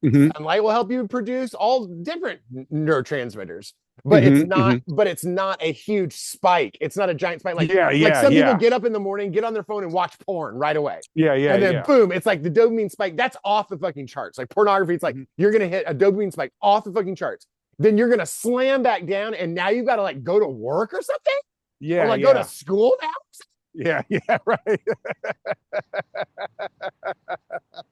[SPEAKER 2] Hmm.
[SPEAKER 1] Sunlight will help you produce all different neurotransmitters, but it's
[SPEAKER 2] Hmm.
[SPEAKER 1] not
[SPEAKER 2] Hmm.
[SPEAKER 1] but it's not a huge spike. It's not a giant spike. like
[SPEAKER 2] Yeah,
[SPEAKER 1] like
[SPEAKER 2] yeah,
[SPEAKER 1] some people
[SPEAKER 2] yeah.
[SPEAKER 1] get up in the morning, get on their phone, and watch porn right away,
[SPEAKER 2] Yeah, yeah,
[SPEAKER 1] and then
[SPEAKER 2] yeah.
[SPEAKER 1] boom, it's like the dopamine spike that's off the fucking charts. Like pornography, it's like
[SPEAKER 2] Hmm.
[SPEAKER 1] you're gonna hit a dopamine spike off the fucking charts, then you're gonna slam back down, and now you got to like go to work or something, or
[SPEAKER 2] Yeah,
[SPEAKER 1] like go to
[SPEAKER 2] yeah.
[SPEAKER 1] school now.
[SPEAKER 2] Yeah, yeah, right.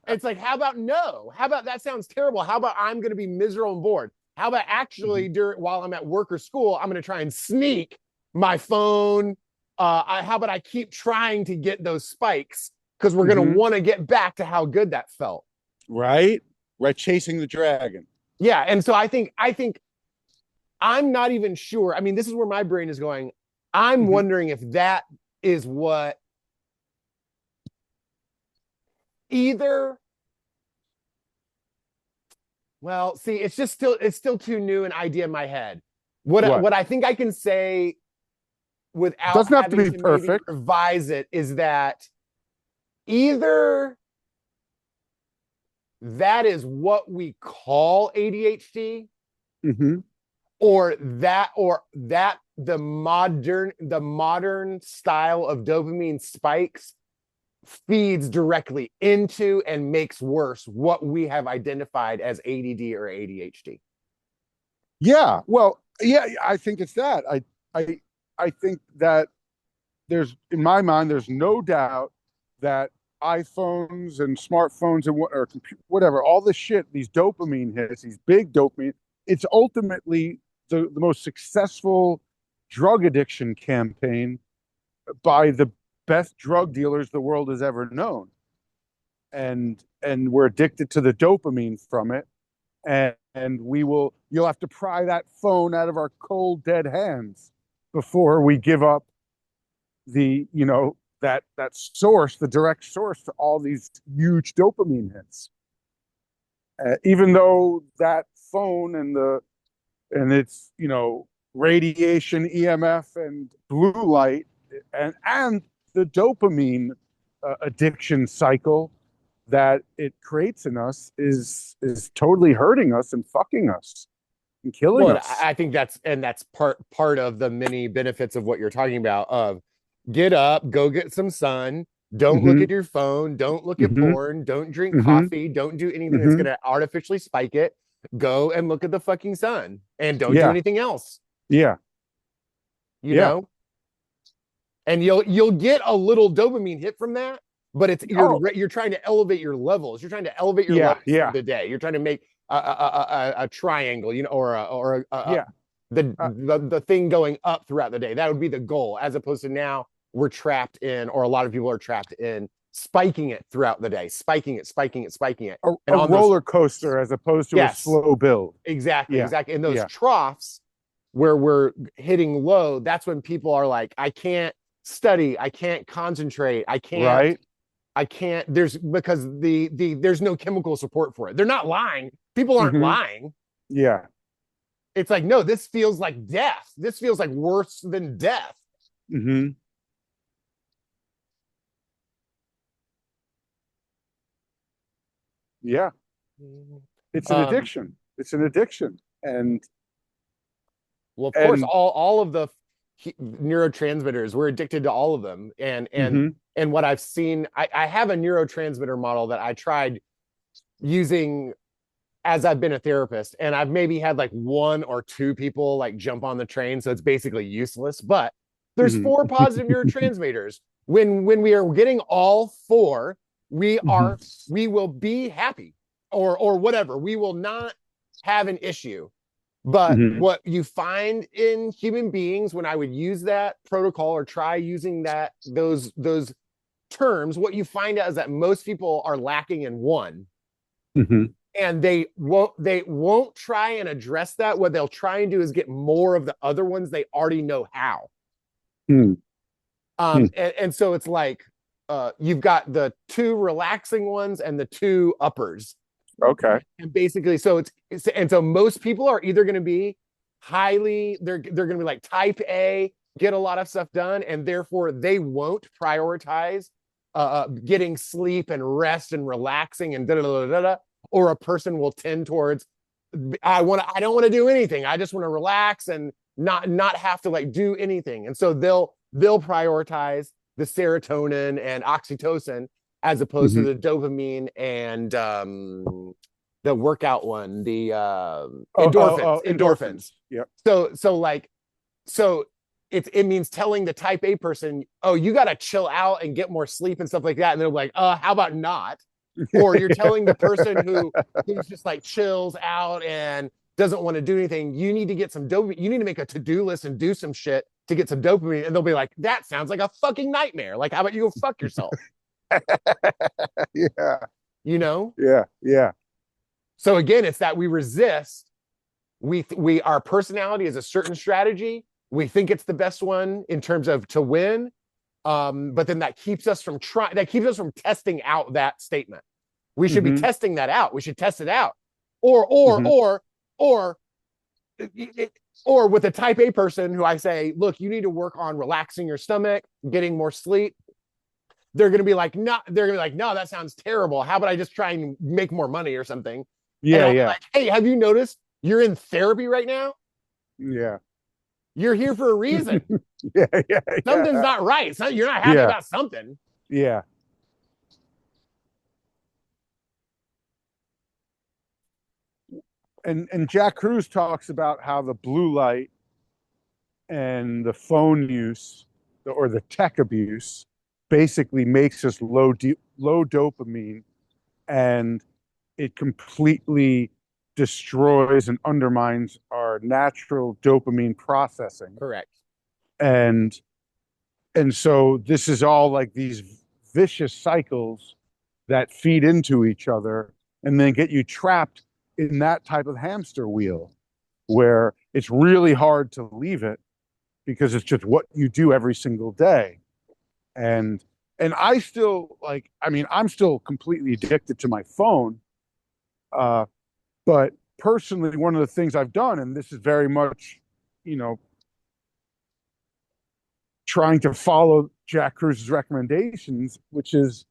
[SPEAKER 1] It's like, how about no? How about that sounds terrible? How about I'm going to be miserable and bored? How about
[SPEAKER 2] Hmm.
[SPEAKER 1] actually while I'm at work or school, I'm going to try and sneak my phone? How about I keep trying to get those spikes, because we're going to
[SPEAKER 2] Hmm.
[SPEAKER 1] want to get back to how good that felt.
[SPEAKER 2] Right? Right, chasing the dragon.
[SPEAKER 1] Yeah, and so I think I'm not even sure. I mean, this is where my brain is going. I'm
[SPEAKER 2] Hmm.
[SPEAKER 1] wondering if that is what either. Well, see, it's still too new an idea in my head. What
[SPEAKER 2] What?
[SPEAKER 1] what I think I can say without
[SPEAKER 2] Doesn't have to
[SPEAKER 1] having
[SPEAKER 2] be
[SPEAKER 1] to maybe
[SPEAKER 2] perfect.
[SPEAKER 1] revise it is that either that is what we call ADHD,
[SPEAKER 2] Hmm.
[SPEAKER 1] or that the modern style of dopamine spikes feeds directly into and makes worse what we have identified as ADD or ADHD.
[SPEAKER 2] Yeah. Well, yeah, I think it's that. I I think that there's in my mind, there's no doubt that iPhones and smartphones and whatever, all this shit, these dopamine hits, these big dopamine, it's ultimately the most successful drug addiction campaign by the best drug dealers the world has ever known. And we're addicted to the dopamine from it. And you'll have to pry that phone out of our cold, dead hands before we give up that source, the direct source to all these huge dopamine hits. Even though that phone and it's, radiation, EMF, and blue light, and the dopamine addiction cycle that it creates in us is totally hurting us and fucking us and killing
[SPEAKER 1] Well,
[SPEAKER 2] us.
[SPEAKER 1] I think that's part of the many benefits of what you're talking about of get up, go get some sun, don't look
[SPEAKER 2] Mm-hmm.
[SPEAKER 1] at your phone, don't look at
[SPEAKER 2] Mm-hmm.
[SPEAKER 1] porn, don't drink
[SPEAKER 2] Mm-hmm.
[SPEAKER 1] coffee, don't do anything that's
[SPEAKER 2] Mm-hmm.
[SPEAKER 1] going to artificially spike it. Go and look at the fucking sun and don't do
[SPEAKER 2] Yeah.
[SPEAKER 1] anything else,
[SPEAKER 2] Yeah.
[SPEAKER 1] you
[SPEAKER 2] Yeah.
[SPEAKER 1] know? And you'll get a little dopamine hit from that, but it's
[SPEAKER 2] Oh,
[SPEAKER 1] you're trying to elevate your levels. You're trying to elevate your
[SPEAKER 2] yeah.
[SPEAKER 1] levels through
[SPEAKER 2] Yeah.
[SPEAKER 1] the day. You're trying to make a triangle,
[SPEAKER 2] Yeah. Uh,
[SPEAKER 1] the thing going up throughout the day. That would be the goal, as opposed to now we're trapped in, or a lot of people are trapped in spiking it throughout the day, spiking it, spiking it, spiking it, and
[SPEAKER 2] a
[SPEAKER 1] on those,
[SPEAKER 2] roller coaster as opposed to a
[SPEAKER 1] yes,
[SPEAKER 2] slow build.
[SPEAKER 1] exactly,
[SPEAKER 2] Yeah.
[SPEAKER 1] exactly. In those
[SPEAKER 2] Yeah.
[SPEAKER 1] troughs where we're hitting low, that's when people are like, I can't study, I can't concentrate,
[SPEAKER 2] Right.
[SPEAKER 1] I can't, there's because there's no chemical support for it. They're not lying. People aren't
[SPEAKER 2] Mm-hmm.
[SPEAKER 1] lying.
[SPEAKER 2] Yeah.
[SPEAKER 1] It's like, no, this feels like death. This feels like worse than death.
[SPEAKER 2] Mm-hmm. Yeah. It's an
[SPEAKER 1] Um,
[SPEAKER 2] addiction. It's an addiction.
[SPEAKER 1] well, of course,
[SPEAKER 2] And
[SPEAKER 1] all of the neurotransmitters, we're addicted to all of them.
[SPEAKER 2] mm-hmm.
[SPEAKER 1] And what I've seen, I have a neurotransmitter model that I tried using as I've been a therapist, and I've maybe had like one or two people like jump on the train, so it's basically useless. But there's
[SPEAKER 2] Mm-hmm.
[SPEAKER 1] 4 positive neurotransmitters. When we are getting all 4, we
[SPEAKER 2] Mm-hmm.
[SPEAKER 1] are we will be happy, or whatever. We will not have an issue. But
[SPEAKER 2] Mm-hmm.
[SPEAKER 1] what you find in human beings when I would use that protocol or try using those terms, what you find out is that most people are lacking in one,
[SPEAKER 2] Mm-hmm.
[SPEAKER 1] and they won't try and address that. What they'll try and do is get more of the other ones they already know how.
[SPEAKER 2] Mm-hmm.
[SPEAKER 1] And so it's like you've got the 2 relaxing ones and the 2 uppers.
[SPEAKER 2] Okay.
[SPEAKER 1] And basically, so and so most people are either going to be they're going to be like type A, get a lot of stuff done, and therefore they won't prioritize getting sleep and rest and relaxing and da da da da da. Or a person will tend towards I don't want to do anything. I just want to relax and not have to like do anything. And so they'll prioritize the serotonin and oxytocin as opposed to
[SPEAKER 2] Mm-hmm.
[SPEAKER 1] the dopamine and the workout one, the endorphins.
[SPEAKER 2] Yep.
[SPEAKER 1] So it means telling the type A person, oh, you got to chill out and get more sleep and stuff like that. And they're like, how about not? Or you're telling the person who's just like chills out and doesn't want to do anything, you need to get some dopamine. You need to make a to-do list and do some shit to get some dopamine. And they'll be like, that sounds like a fucking nightmare. Like, how about you go fuck yourself?
[SPEAKER 2] Yeah.
[SPEAKER 1] You know?
[SPEAKER 2] Yeah. Yeah.
[SPEAKER 1] So again, it's that we resist. Our personality is a certain strategy. We think it's the best one in terms of to win. But then that keeps us from testing out that statement. We should be
[SPEAKER 2] Mm-hmm.
[SPEAKER 1] testing that out. We should test it out. Or with a type A person who I say, look, you need to work on relaxing your stomach, getting more sleep. They're going to be like, no, that sounds terrible. How about I just try and make more money or something?
[SPEAKER 2] Yeah.
[SPEAKER 1] And I'll be
[SPEAKER 2] Yeah.
[SPEAKER 1] like, hey, have you noticed you're in therapy right now?
[SPEAKER 2] Yeah.
[SPEAKER 1] You're here for a reason.
[SPEAKER 2] Yeah. Yeah.
[SPEAKER 1] Something's not right. You're not happy about something.
[SPEAKER 2] Yeah. And Jack Cruz talks about how the blue light and the phone use or the tech abuse basically makes us low dopamine, and it completely destroys and undermines our natural dopamine processing.
[SPEAKER 1] Correct.
[SPEAKER 2] And so this is all like these vicious cycles that feed into each other and then get you trapped in that type of hamster wheel where it's really hard to leave it because it's just what you do every single day. And I still I'm still completely addicted to my phone. But personally, one of the things I've done, and this is very much, you know, trying to follow Jack Cruz's recommendations, which is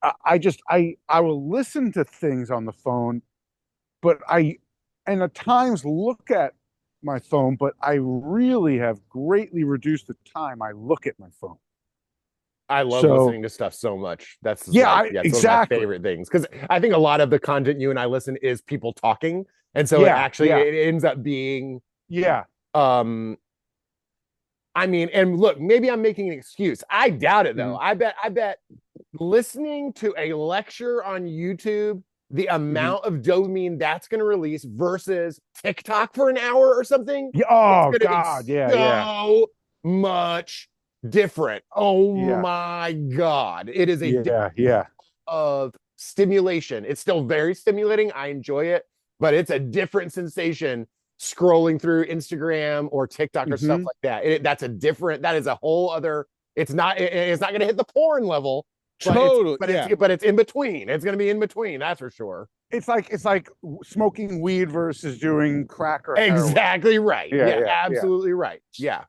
[SPEAKER 2] I will listen to things on the phone, but and at times look at my phone, but I really have greatly reduced the time I look at my phone.
[SPEAKER 1] I love
[SPEAKER 2] So
[SPEAKER 1] listening to stuff so much. That's just
[SPEAKER 2] yeah,
[SPEAKER 1] yeah, it's one of my
[SPEAKER 2] exactly.
[SPEAKER 1] favorite things because I think a lot of the content you and I listen is people talking, and so
[SPEAKER 2] Yeah, yeah,
[SPEAKER 1] it ends up being
[SPEAKER 2] yeah.
[SPEAKER 1] um I mean, and look, maybe I'm making an excuse. I doubt it though.
[SPEAKER 2] Mhm,
[SPEAKER 1] I bet listening to a lecture on YouTube, the
[SPEAKER 2] mhm.
[SPEAKER 1] amount of dopamine that's going to release versus TikTok for an hour or something,
[SPEAKER 2] Yeah,
[SPEAKER 1] it's
[SPEAKER 2] oh
[SPEAKER 1] going to be
[SPEAKER 2] God, yeah, yeah,
[SPEAKER 1] so much different. Oh
[SPEAKER 2] yeah,
[SPEAKER 1] my God. It is a
[SPEAKER 2] yeah, yeah.
[SPEAKER 1] of stimulation. It's still very stimulating. I enjoy it, but it's a different sensation scrolling through Instagram or TikTok or stuff
[SPEAKER 2] Hmm.
[SPEAKER 1] like that. That's a different, that is a whole other, it's not going to hit the porn level,
[SPEAKER 2] Total, yeah.
[SPEAKER 1] but it's in between. It's going to be in between. That's for sure.
[SPEAKER 2] It's like smoking weed versus doing crack or heroin.
[SPEAKER 1] Exactly right.
[SPEAKER 2] Yeah,
[SPEAKER 1] Yeah,
[SPEAKER 2] yeah, yeah.
[SPEAKER 1] absolutely right. Yeah.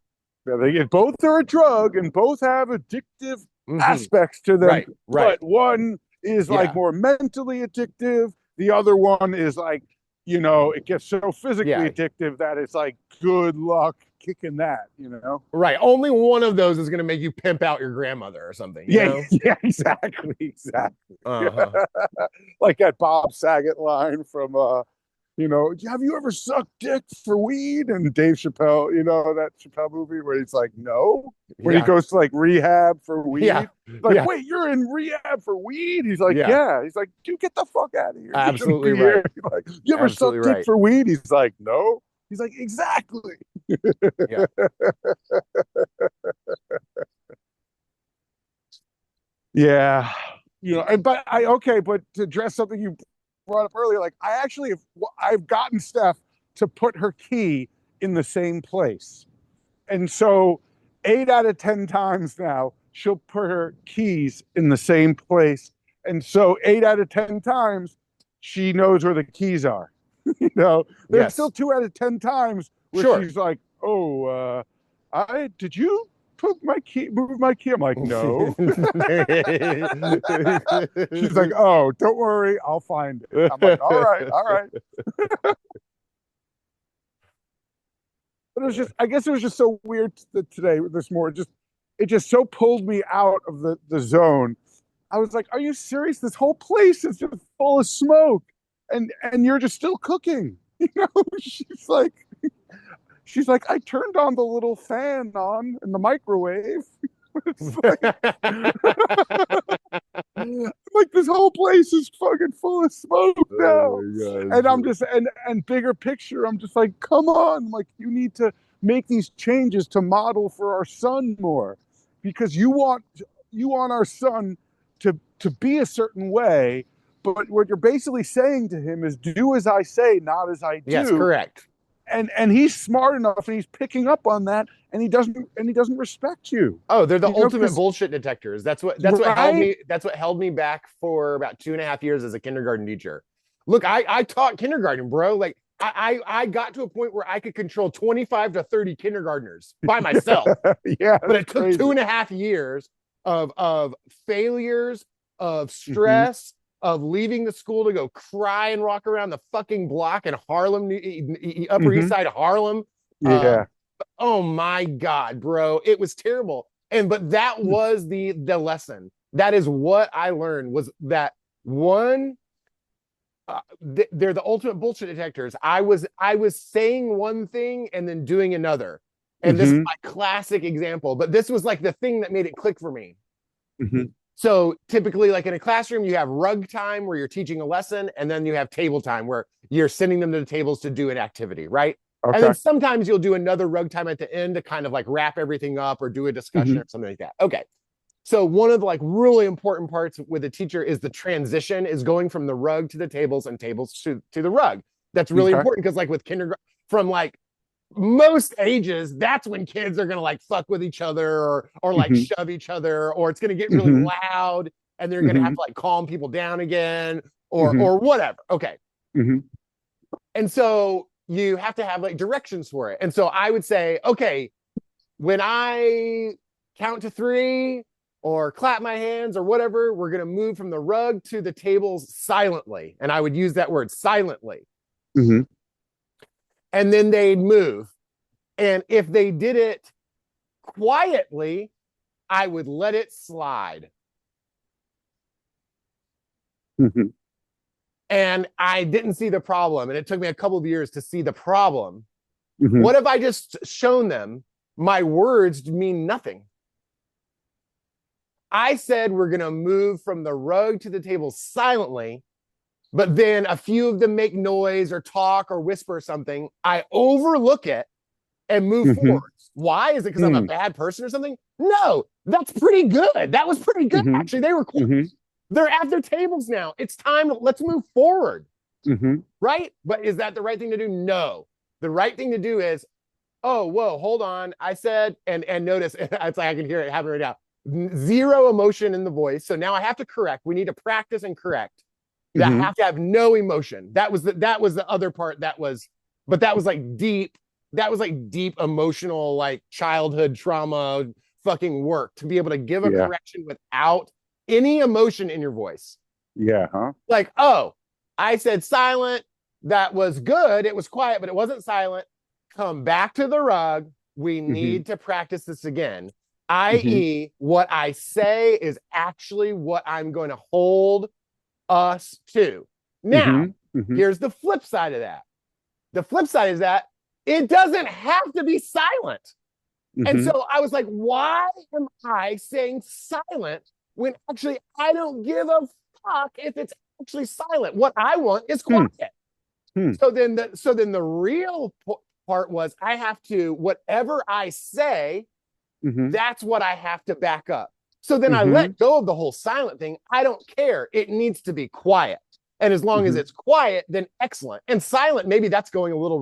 [SPEAKER 2] Yeah, both are a drug and both have addictive
[SPEAKER 1] Mm-hmm.
[SPEAKER 2] aspects to them,
[SPEAKER 1] Right. Right.
[SPEAKER 2] but one is like
[SPEAKER 1] Yeah.
[SPEAKER 2] more mentally addictive. The other one is like, you know, it gets so physically
[SPEAKER 1] Yeah.
[SPEAKER 2] addictive that it's like, good luck kicking that, you know?
[SPEAKER 1] Right. Only one of those is going to make you pimp out your grandmother or something, you
[SPEAKER 2] Yeah,
[SPEAKER 1] know?
[SPEAKER 2] yeah, exactly, exactly.
[SPEAKER 1] Uh-huh.
[SPEAKER 2] Like that Bob Saget line from you know, have you ever sucked dick for weed? And Dave Chappelle, you know, that Chappelle movie where he's like, no, when he
[SPEAKER 1] Yeah.
[SPEAKER 2] goes to like rehab for
[SPEAKER 1] Yeah.
[SPEAKER 2] weed. Like,
[SPEAKER 1] Yeah.
[SPEAKER 2] wait, you're in rehab for weed? He's like,
[SPEAKER 1] Yeah.
[SPEAKER 2] yeah. He's like, dude, get the fuck out of here. You shouldn't
[SPEAKER 1] Absolutely
[SPEAKER 2] be
[SPEAKER 1] right.
[SPEAKER 2] here. Like, you ever
[SPEAKER 1] Absolutely
[SPEAKER 2] suck dick
[SPEAKER 1] right.
[SPEAKER 2] for weed? He's like, no. He's like, exactly.
[SPEAKER 1] Yeah.
[SPEAKER 2] Yeah. You know, and but but to address something you brought up earlier, like I've gotten Steph to put her key in the same place. And so 8 out of 10 times now, she'll put her keys in the same place. And so 8 out of 10 times, she knows where the keys are. You know, there's still
[SPEAKER 1] Yes.
[SPEAKER 2] 2 out of 10 times where
[SPEAKER 1] Sure.
[SPEAKER 2] she's like, oh, I did you move my key? I'm like, no. She's like, oh, don't worry, I'll find it. I'm like, all right, all right. But it was just, I guess it was just so weird today, this morning. It just so pulled me out of the zone. I was like, are you serious? This whole place is just full of smoke, and you're just still cooking. You know, she's like, I turned on the little fan on in the microwave. It's like, like this whole place is fucking full of smoke
[SPEAKER 1] Oh
[SPEAKER 2] now.
[SPEAKER 1] my
[SPEAKER 2] And I'm
[SPEAKER 1] gosh.
[SPEAKER 2] just and bigger picture, I'm just like, come on, like you need to make these changes to model for our son more, because you want our son to be a certain way, but what you're basically saying to him is do as I say, not as I
[SPEAKER 1] Yes,
[SPEAKER 2] do.
[SPEAKER 1] correct.
[SPEAKER 2] And he's smart enough and he's picking up on that, and he doesn't respect you.
[SPEAKER 1] Oh, they're the
[SPEAKER 2] You know,
[SPEAKER 1] ultimate
[SPEAKER 2] because
[SPEAKER 1] bullshit detectors.
[SPEAKER 2] right.
[SPEAKER 1] That's what held me back for about 2.5 years as a kindergarten teacher. Look, I taught kindergarten, bro. Like I got to a point where I could control 25 to 30 kindergartners by myself.
[SPEAKER 2] Yeah, yeah,
[SPEAKER 1] But
[SPEAKER 2] that's
[SPEAKER 1] it took
[SPEAKER 2] crazy.
[SPEAKER 1] 2.5 years of failures, of
[SPEAKER 2] Mm-hmm.
[SPEAKER 1] stress, of leaving the school to go cry and walk around the fucking block in Harlem, Upper East
[SPEAKER 2] Mm-hmm.
[SPEAKER 1] Side of Harlem. Uh,
[SPEAKER 2] Yeah.
[SPEAKER 1] oh my God, bro, it was terrible. But that was the lesson. That is what I learned, was that one, they're the ultimate bullshit detectors. I was saying one thing and then doing another, and this is
[SPEAKER 2] Mm-hmm.
[SPEAKER 1] my classic example. But this was like the thing that made it click for me.
[SPEAKER 2] Mm-hmm.
[SPEAKER 1] So typically, like in a classroom, you have rug time where you're teaching a lesson, and then you have table time where you're sending them to the tables to do an activity, right? And then
[SPEAKER 2] Okay.
[SPEAKER 1] sometimes you'll do another rug time at the end to kind of like wrap everything up or do a discussion
[SPEAKER 2] Mm-hmm.
[SPEAKER 1] or something like that. Okay. So one of the like really important parts with a teacher is the transition is going from the rug to the tables and tables to the rug. That's really
[SPEAKER 2] Okay.
[SPEAKER 1] important because like with kindergarten, from like most ages, that's when kids are gonna like fuck with each other or like
[SPEAKER 2] Mm-hmm.
[SPEAKER 1] shove each other, or it's gonna get really
[SPEAKER 2] Mm-hmm.
[SPEAKER 1] loud and they're gonna have
[SPEAKER 2] Mm-hmm.
[SPEAKER 1] to like calm people down again
[SPEAKER 2] Mm-hmm.
[SPEAKER 1] or whatever. Okay.
[SPEAKER 2] Mm-hmm.
[SPEAKER 1] And so you have to have like directions for it. And so I would say, okay, when I count to 3 or clap my hands or whatever, we're going to move from the rug to the tables silently. And I would use that word silently.
[SPEAKER 2] Mm-hmm.
[SPEAKER 1] And then they'd move. And if they did it quietly, I would let it slide.
[SPEAKER 2] Mm-hmm.
[SPEAKER 1] And I didn't see the problem. And it took me a couple of years to see the problem.
[SPEAKER 2] Mm-hmm.
[SPEAKER 1] What have I just shown them? My words mean nothing. I said we're going to move from the rug to the table silently, but then a few of them make noise or talk or whisper something. I overlook it and move
[SPEAKER 2] Mm-hmm.
[SPEAKER 1] forward. Why? Is it because I'm a bad person or something? No, that's pretty good. That was pretty good,
[SPEAKER 2] Mm-hmm.
[SPEAKER 1] actually. They were cool.
[SPEAKER 2] Mm-hmm.
[SPEAKER 1] They're at their tables now. It's time. Let's move forward.
[SPEAKER 2] Mm-hmm.
[SPEAKER 1] Right? But is that the right thing to do? No. The right thing to do is, oh, whoa, hold on. I said, and notice, it's like I can hear it happening right now. 0 emotion in the voice. So now I have to correct. We need to practice and correct. That
[SPEAKER 2] Mm-hmm.
[SPEAKER 1] have to have no emotion. That was the other part that was, but that was like deep. That was like deep emotional, like childhood trauma fucking work to be able to give a correction without any emotion in your voice.
[SPEAKER 2] Yeah, huh?
[SPEAKER 1] Like, oh, I said silent. That was good. It was quiet, but it wasn't silent. Come back to the rug. We need to practice this again. I.e., what I say is actually what I'm going to hold us to. Now, here's the flip side of that. The flip side is that it doesn't have to be silent. And so I was like, why am I saying silent when actually I don't give a fuck if it's actually silent? What I want is quiet. So then the real part was I have to, whatever I say, that's what I have to back up. So then I let go of the whole silent thing. I don't care. It needs to be quiet. And as long as it's quiet, then excellent. And silent, maybe that's going a little,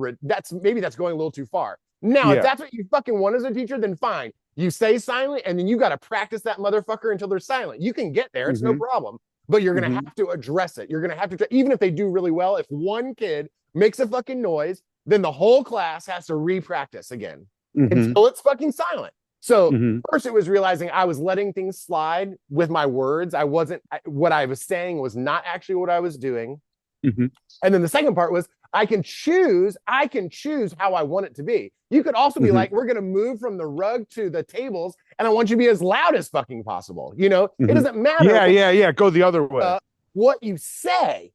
[SPEAKER 1] maybe that's going a little too far. Now, if that's what you fucking want as a teacher, then fine. You say silent, and then you got to practice that motherfucker until they're silent. You can get there. It's no problem. But you're going to have to address it. You're going to have to, even if they do really well, if one kid makes a fucking noise, then the whole class has to re-practice again until it's fucking silent. So first it was realizing I was letting things slide with my words. I wasn't, what I was saying was not actually what I was doing. And then the second part was I can choose how I want it to be. You could also be like, we're going to move from the rug to the tables and I want you to be as loud as fucking possible. You know, it doesn't matter.
[SPEAKER 2] Yeah. Go the other way.
[SPEAKER 1] What you say.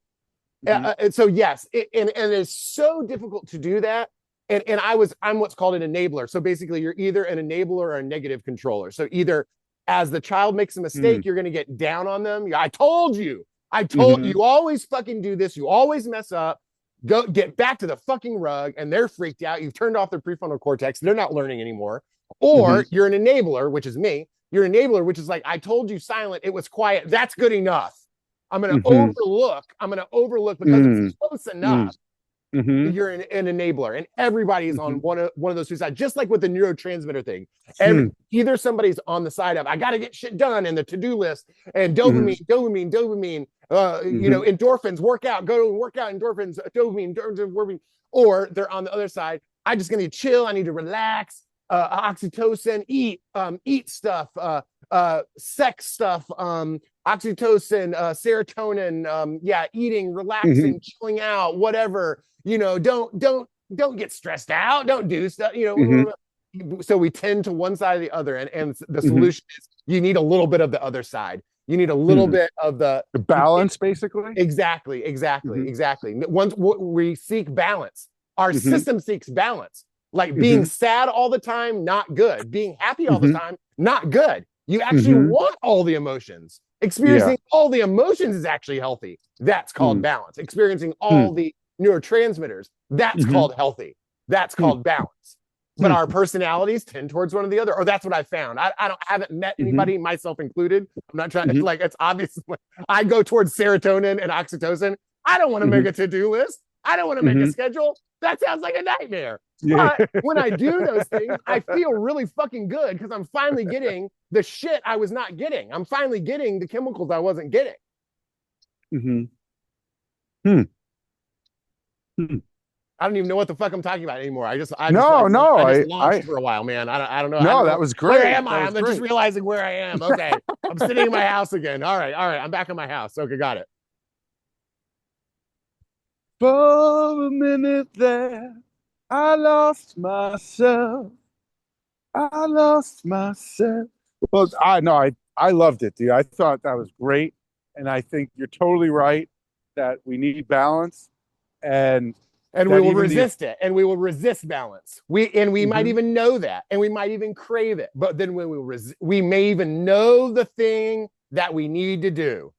[SPEAKER 1] And so, yes, and it's so difficult to do that. And I'm what's called an enabler. So basically you're either an enabler or a negative controller. So either as the child makes a mistake, you're going to get down on them. I told you, you always fucking do this. You always mess up. Go get back to the fucking rug. And they're freaked out. You've turned off their prefrontal cortex. They're not learning anymore. Or you're an enabler, which is me. You're an enabler, which is like, I told you silent. It was quiet. That's good enough. I'm going to overlook because it's close enough. You're an enabler, and everybody is on one of those two sides, just like with the neurotransmitter thing. Either somebody's on the side of I got to get shit done and the to-do list and dopamine, you know, endorphins, work out, go to work out, endorphins, dopamine, or they're on the other side. I just gonna chill. I need to relax. Oxytocin, eat stuff, sex stuff, oxytocin, serotonin, eating, relaxing, chilling out, whatever. You know, don't get stressed out. Don't do stuff. You know, so we tend to one side or the other, and the solution is you need a little bit of the other side. You need a little bit of the
[SPEAKER 2] balance, basically.
[SPEAKER 1] Exactly. Once we seek balance, our system seeks balance. Like being sad all the time, not good. Being happy all the time, not good. You actually want all the emotions. Experiencing all the emotions is actually healthy. That's called balance. Experiencing all the neurotransmitters, that's called healthy. That's called balance. But our personalities tend towards one or the other, or that's what I found. I haven't met anybody, myself included. I'm not trying to, like, it's obvious. I go towards serotonin and oxytocin. I don't want to make a to-do list. I don't want to make a schedule. That sounds like a nightmare. But when I do those things, I feel really fucking good because I'm finally getting the shit I was not getting. I'm finally getting the chemicals I wasn't getting. I don't even know what the fuck I'm talking about anymore. I just
[SPEAKER 2] No,
[SPEAKER 1] like
[SPEAKER 2] no,
[SPEAKER 1] I just
[SPEAKER 2] I
[SPEAKER 1] launched for a while, man. I don't
[SPEAKER 2] no,
[SPEAKER 1] know
[SPEAKER 2] that was
[SPEAKER 1] where
[SPEAKER 2] great.
[SPEAKER 1] am
[SPEAKER 2] That
[SPEAKER 1] I?
[SPEAKER 2] was
[SPEAKER 1] I'm just
[SPEAKER 2] great.
[SPEAKER 1] realizing where I am. Okay, I'm sitting in my house again. All right, I'm back in my house. Okay, got it.
[SPEAKER 2] For a minute there, I lost myself. I lost myself. Well, I loved it, dude. I thought that was great, and I think you're totally right that we need balance, and
[SPEAKER 1] And we
[SPEAKER 2] that
[SPEAKER 1] will
[SPEAKER 2] even the
[SPEAKER 1] resist it, and we will resist balance. We might
[SPEAKER 2] Mhm,
[SPEAKER 1] even know that, and we might even crave it. But then when we may even know the thing that we need to do,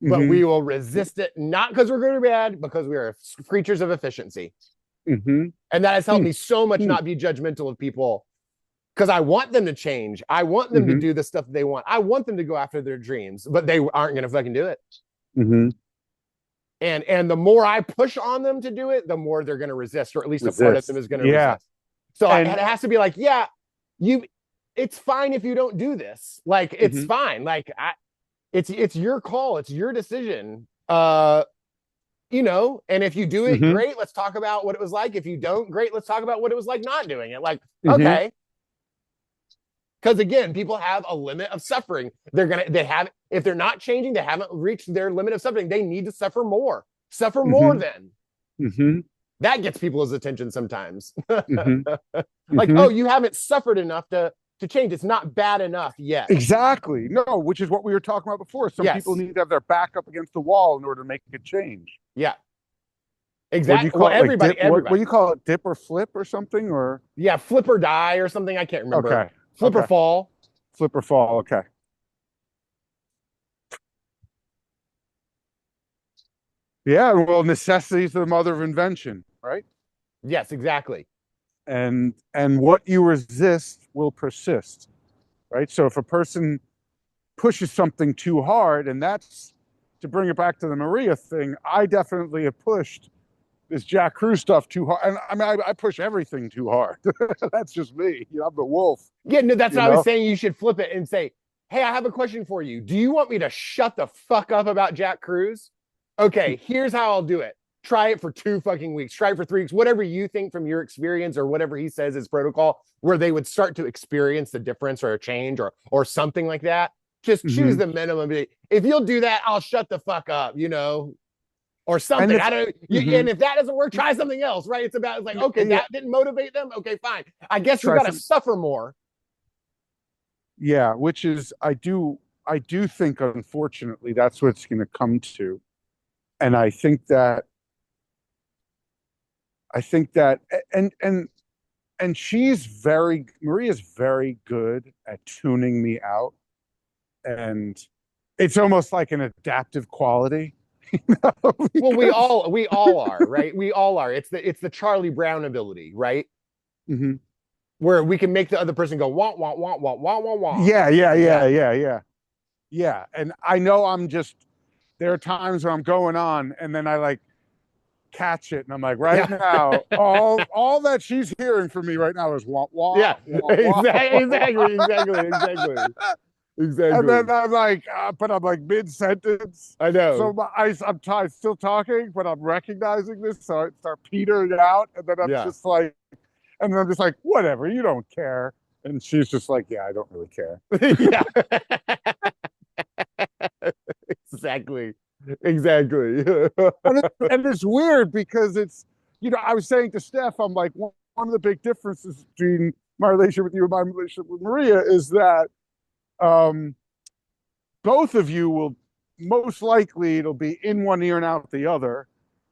[SPEAKER 1] but
[SPEAKER 2] mhm,
[SPEAKER 1] we will resist it not because we're good or bad, because we are creatures of efficiency.
[SPEAKER 2] mhm,
[SPEAKER 1] And that has helped
[SPEAKER 2] mhm,
[SPEAKER 1] me so much
[SPEAKER 2] mhm,
[SPEAKER 1] not be judgmental of people because I want them to change. I want them to
[SPEAKER 2] mhm,
[SPEAKER 1] do the stuff they want. I want them to go after their dreams, but they aren't going to fucking do it.
[SPEAKER 2] mhm.
[SPEAKER 1] And the more I push on them to do it, the more they're going to resist, or at least a part of them
[SPEAKER 2] Resist.
[SPEAKER 1] is going to
[SPEAKER 2] Yeah,
[SPEAKER 1] resist. So it
[SPEAKER 2] and
[SPEAKER 1] has to be like, yeah, you. It's fine if you don't do this. Like it's
[SPEAKER 2] mhm,
[SPEAKER 1] fine. It's your call. It's your decision. And if you do it,
[SPEAKER 2] mhm,
[SPEAKER 1] great. Let's talk about what it was like. If you don't, great. Let's talk about what it was like not doing it. Like,
[SPEAKER 2] mhm,
[SPEAKER 1] okay, because again, people have a limit of suffering. They have, if they're not changing, they haven't reached their limit of suffering. They need to suffer more. Suffer more
[SPEAKER 2] mhm,
[SPEAKER 1] then.
[SPEAKER 2] mhm,
[SPEAKER 1] That gets people's attention sometimes.
[SPEAKER 2] mhm,
[SPEAKER 1] Like, oh,
[SPEAKER 2] mhm.
[SPEAKER 1] you haven't suffered enough to change. It's not bad enough yet.
[SPEAKER 2] Exactly. No, which is what we were talking about before. Some people
[SPEAKER 1] Yes.
[SPEAKER 2] need to have their back up against the wall in order to make a change.
[SPEAKER 1] Yeah.
[SPEAKER 2] What do you
[SPEAKER 1] Exactly. Well,
[SPEAKER 2] call it? Like
[SPEAKER 1] everybody,
[SPEAKER 2] dip? What do you
[SPEAKER 1] everybody.
[SPEAKER 2] call it? Dip or flip or something? Or
[SPEAKER 1] Yeah, flip or die or something. I can't remember.
[SPEAKER 2] okay,
[SPEAKER 1] Flip or
[SPEAKER 2] okay,
[SPEAKER 1] fall.
[SPEAKER 2] flip or fall. Okay. Yeah. Well, necessity is the mother of invention, right?
[SPEAKER 1] Yes, exactly.
[SPEAKER 2] And what you resist will persist, right? So if a person pushes something too hard, and that's to bring it back to the Maria thing, I definitely have pushed this Jack Cruz stuff too hard. And I mean, I push everything too hard. That's just me. You know, I'm the wolf,
[SPEAKER 1] Yeah, no, that's
[SPEAKER 2] you
[SPEAKER 1] what I was
[SPEAKER 2] know?
[SPEAKER 1] saying. You should flip it and say, hey, I have a question for you. Do you want me to shut the fuck up about Jack Cruz? Okay, here's how I'll do it. Try it for 2 fucking weeks, try it for 3 weeks, whatever you think from your experience or whatever he says is protocol, where they would start to experience the difference or a change or something like that. Just choose
[SPEAKER 2] Mm-hmm.
[SPEAKER 1] the minimum. If you'll do that, I'll shut the fuck up, or
[SPEAKER 2] And
[SPEAKER 1] something.
[SPEAKER 2] it's,
[SPEAKER 1] I don't.
[SPEAKER 2] mm-hmm.
[SPEAKER 1] And if that doesn't work, try something else. Right? It's like, okay,
[SPEAKER 2] Yeah,
[SPEAKER 1] that didn't motivate them. Okay, fine. I guess we
[SPEAKER 2] try
[SPEAKER 1] got to
[SPEAKER 2] some,
[SPEAKER 1] suffer more.
[SPEAKER 2] yeah, which is, I do think, unfortunately, that's what it's going to come to. And I think that, and Maria's very good at tuning me out. And it's almost like an adaptive quality,
[SPEAKER 1] Well,
[SPEAKER 2] because
[SPEAKER 1] we all are, right? We all are. It's the Charlie Brown ability, right?
[SPEAKER 2] Mhm.
[SPEAKER 1] Where we can make the other person go wah wah wah wah wah wah wah.
[SPEAKER 2] Yeah, yeah,
[SPEAKER 1] Yeah.
[SPEAKER 2] yeah, yeah, yeah, yeah. And I know there are times where I'm going on, and then I like catch it, and I'm like, right
[SPEAKER 1] Yeah.
[SPEAKER 2] now, all that she's hearing from me right now is wah
[SPEAKER 1] Yeah.
[SPEAKER 2] wah wah wah.
[SPEAKER 1] Exactly.
[SPEAKER 2] And
[SPEAKER 1] Exactly.
[SPEAKER 2] then I'm like, but I'm like mid sentence.
[SPEAKER 1] I
[SPEAKER 2] So
[SPEAKER 1] know.
[SPEAKER 2] I'm still talking, but I'm recognizing this. So I start petering out. And then I'm
[SPEAKER 1] Yeah.
[SPEAKER 2] just like, whatever, you don't care. And she's just like, yeah, I don't really care.
[SPEAKER 1] Yeah. Exactly. Exactly.
[SPEAKER 2] And it's weird because I was saying to Steph, I'm like, one of the big differences between my relationship with you and my relationship with Maria is that um, both of you will most likely it'll be in one ear and out the other,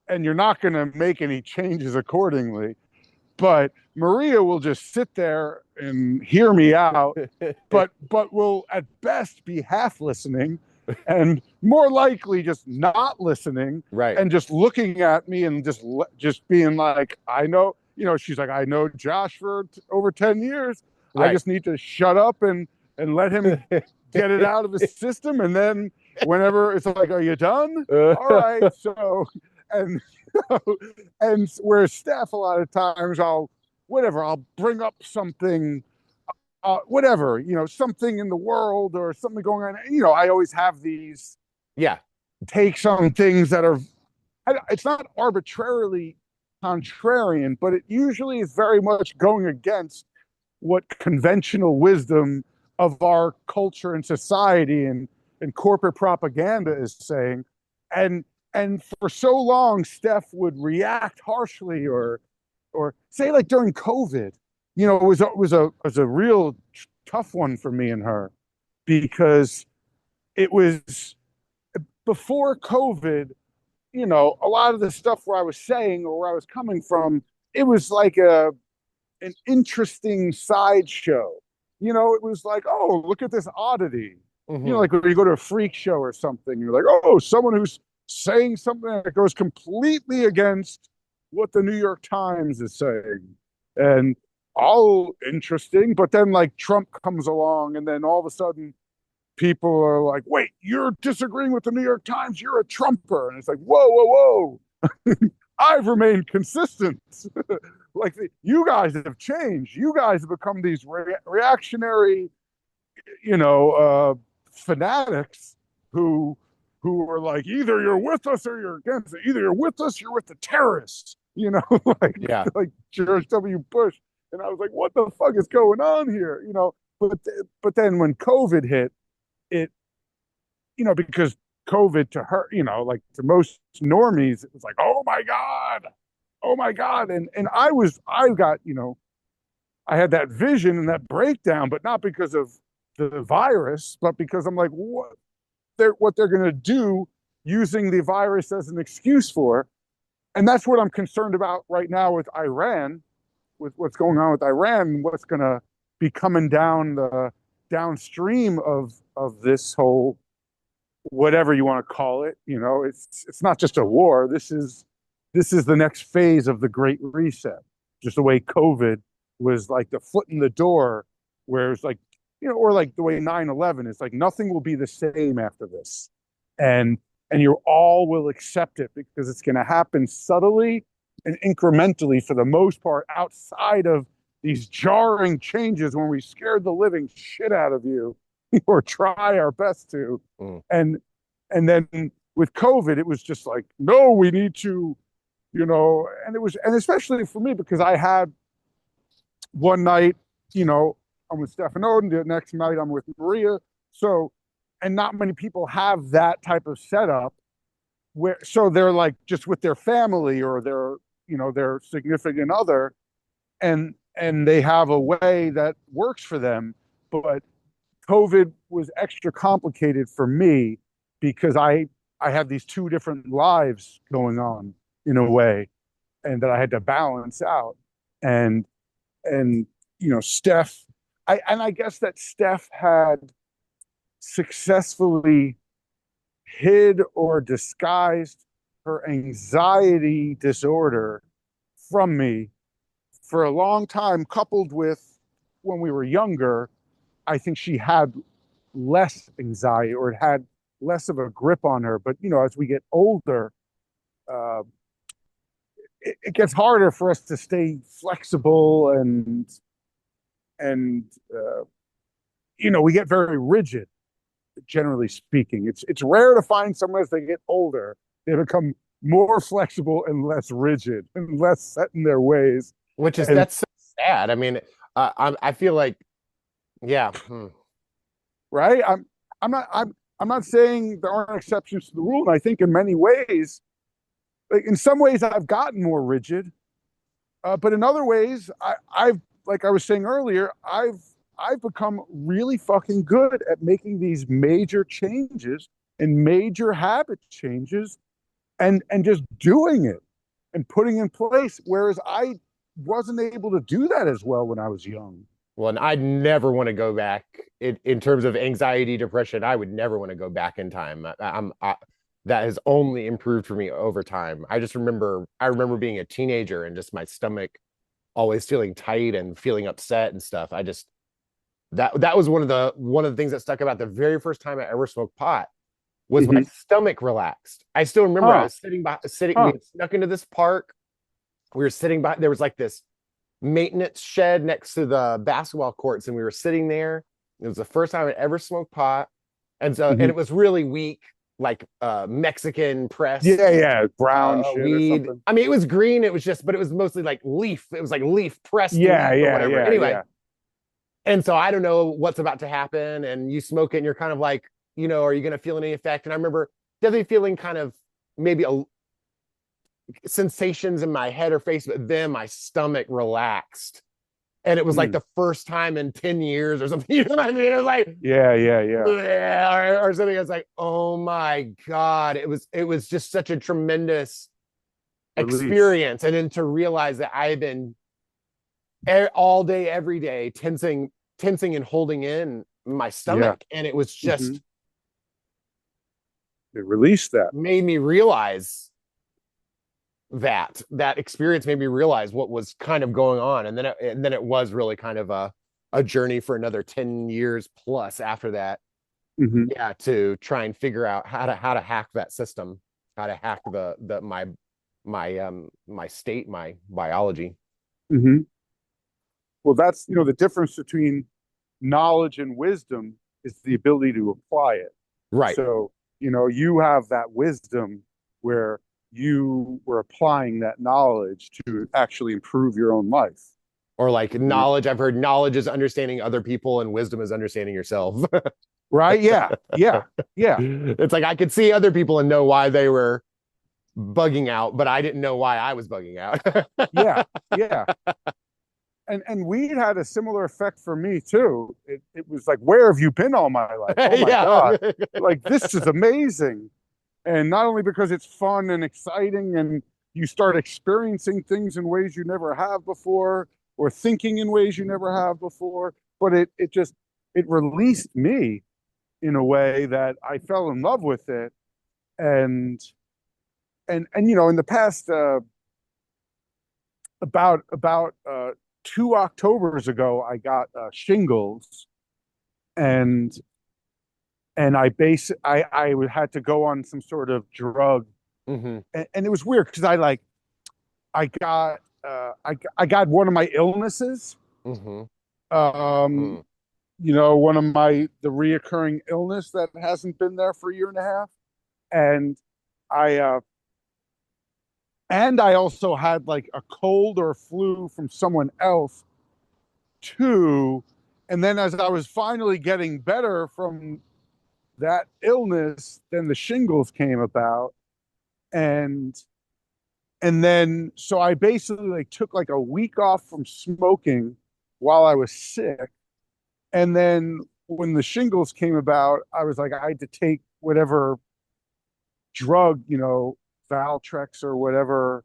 [SPEAKER 2] and you're not going to make any changes accordingly. But Maria will just sit there and hear me out, but will at best be half listening, and more likely just not listening
[SPEAKER 1] Right.
[SPEAKER 2] and just looking at me and just being like, I know, she's like, I know Josh for over 10 years. I
[SPEAKER 1] Right.
[SPEAKER 2] just need to shut up and let him get it out of his system. And then whenever it's like, are you done? All right. So, and, and whereas Steph, a lot of times I'll bring up something, whatever, something in the world or something going on. I always have these
[SPEAKER 1] Yeah.
[SPEAKER 2] takes on things that are, it's not arbitrarily contrarian, but it usually is very much going against what conventional wisdom of our culture and society and corporate propaganda is saying. And and for so long, Steph would react harshly or say like during COVID, it was a real tough one for me and her because it was before COVID, a lot of the stuff where I was saying or where I was coming from, it was like an interesting sideshow. It was like, oh, look at this oddity.
[SPEAKER 1] Mm-hmm.
[SPEAKER 2] Like when you go to a freak show or something, you're like, oh, someone who's saying something that goes completely against what the New York Times is saying. And all interesting, but then like Trump comes along and then all of a sudden people are like, wait, you're disagreeing with the New York Times, you're a Trumper. And it's like, whoa, whoa, whoa. I've remained consistent. Like you guys have changed. You guys have become these reactionary, fanatics who are like either you're with us or you're against it. Either you're with us, you're with the terrorists. Like
[SPEAKER 1] Yeah.
[SPEAKER 2] like George W. Bush. And I was like, what the fuck is going on here? But then when COVID hit, it because COVID to her, like to most normies, it was like, oh my God, oh my God. And I got, I had that vision and that breakdown, but not because of the virus, but because I'm like, what they're going to do using the virus as an excuse for. And that's what I'm concerned about right now with Iran, with what's going on with Iran, what's going to be coming down the downstream of this whole whatever you want to call it. It's not just a war. This is the next phase of the Great Reset. Just the way COVID was like the foot in the door, where it's like, or like the way 9/11 is like nothing will be the same after this, and you all will accept it because it's going to happen subtly and incrementally for the most part, outside of these jarring changes when we scared the living shit out of you or try our best to.
[SPEAKER 1] Mm.
[SPEAKER 2] And then with COVID, it was just like, no, we need to, and especially for me, because I had one night, I'm with Stefan Odin, the next night I'm with Maria. So, and not many people have that type of setup so they're like just with their family or their significant other, and they have a way that works for them. But COVID was extra complicated for me because I had these two different lives going on in a way, and that I had to balance out. And Steph, I guess that Steph had successfully hid or disguised her anxiety disorder from me for a long time, coupled with when we were younger, I think she had less anxiety or it had less of a grip on her. But, as we get older, it gets harder for us to stay flexible and we get very rigid, generally speaking. It's rare to find someone as they get older, they become more flexible and less rigid and less set in their ways.
[SPEAKER 1] Which is
[SPEAKER 2] And
[SPEAKER 1] that's so sad. I mean, I feel like, yeah.
[SPEAKER 2] right, I'm not saying there aren't exceptions to the rule. And I think in many ways, like in some ways, I've gotten more rigid, but in other ways, I've like I was saying earlier, I've become really fucking good at making these major changes and major habit changes and just doing it and putting in place. Whereas I wasn't able to do that as well when I was young.
[SPEAKER 1] Well, and I'd never want to go back in terms of anxiety, depression. I would never want to go back in time. That has only improved for me over time. I remember being a teenager and just my stomach always feeling tight and feeling upset and stuff. That was one of the things that stuck about the very first time I ever smoked pot was my stomach relaxed. I still remember I was we had snuck into this park. We were sitting by, there was like this maintenance shed next to the basketball courts, and we were sitting there. It was the first time I ever smoked pot. And so, and it was really weak. like Mexican pressed
[SPEAKER 2] Yeah, brown shit or
[SPEAKER 1] weed.
[SPEAKER 2] something.
[SPEAKER 1] I mean, it was green. It was just, but it was mostly like leaf. It was like leaf pressed
[SPEAKER 2] Yeah,
[SPEAKER 1] leaf or
[SPEAKER 2] yeah,
[SPEAKER 1] whatever.
[SPEAKER 2] yeah,
[SPEAKER 1] Anyway,
[SPEAKER 2] yeah.
[SPEAKER 1] and so I don't know what's about to happen. And you smoke it, and you're kind of like, are you going to feel any effect? And I remember definitely feeling kind of maybe a sensations in my head or face, but then my stomach relaxed. And it was like
[SPEAKER 2] Mm.
[SPEAKER 1] the first time in 10 years or something. You know what I mean? It was like,
[SPEAKER 2] Yeah, yeah, yeah.
[SPEAKER 1] or something. I was like, oh my God. It was just such a tremendous
[SPEAKER 2] Release.
[SPEAKER 1] experience. And then to realize that I had been all day, every day, tensing and holding in my
[SPEAKER 2] Yeah.
[SPEAKER 1] stomach. And it was
[SPEAKER 2] Hmm.
[SPEAKER 1] just
[SPEAKER 2] It released that.
[SPEAKER 1] made me realize that experience made me realize what was kind of going on. And then it was really kind of a journey for another 10 years plus after that.
[SPEAKER 2] Hmm.
[SPEAKER 1] Yeah, to try and figure out how to hack that system, how to hack the my state, my biology.
[SPEAKER 2] Hmm. Well, that's, the difference between knowledge and wisdom is the ability to apply it.
[SPEAKER 1] Right.
[SPEAKER 2] So, you have that wisdom where you were applying that knowledge to actually improve your own life.
[SPEAKER 1] Or like
[SPEAKER 2] You know,
[SPEAKER 1] knowledge, I've heard knowledge is understanding other people and wisdom is understanding yourself.
[SPEAKER 2] right? Yeah, yeah, yeah,
[SPEAKER 1] It's like I could see other people and know why they were bugging out, but I didn't know why I was bugging out.
[SPEAKER 2] yeah, yeah. And weed had a similar effect for me too. It was like, where have you been all my life? Oh my God.
[SPEAKER 1] Yeah.
[SPEAKER 2] Like, this is amazing. And not only because it's fun and exciting and you start experiencing things in ways you never have before or thinking in ways you never have before, but it released me in a way that I fell in love with it. And in the past about 2 Octobers ago, I got shingles, and I had to go on some sort of drug,
[SPEAKER 1] Hmm.
[SPEAKER 2] and it was weird because I got one of my illnesses,
[SPEAKER 1] Hmm.
[SPEAKER 2] um,
[SPEAKER 1] Hmm.
[SPEAKER 2] one of the reoccurring illness that hasn't been there for a year and a half, and I I also had like a cold or a flu from someone else too. And then as I was finally getting better from that illness, then the shingles came about. And then so I basically like took like a week off from smoking while I was sick. And then when the shingles came about, I was like, I had to take whatever drug, Valtrex or whatever,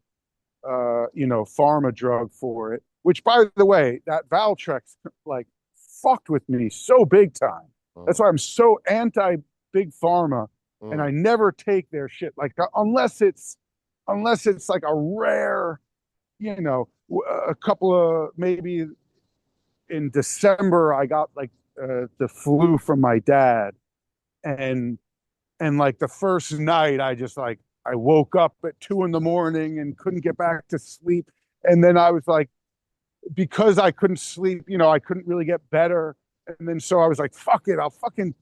[SPEAKER 2] pharma drug for it. Which, by the way, that Valtrex like fucked with me so big time. That's why I'm so anti big pharma, and I never take their shit. Like unless it's like a rare, a couple of maybe in December I got like the flu from my dad, and like the first night I just like I woke up at 2 in the morning and couldn't get back to sleep, and then I was like, because I couldn't sleep, I couldn't really get better, and then so I was like, fuck it, I'll fucking,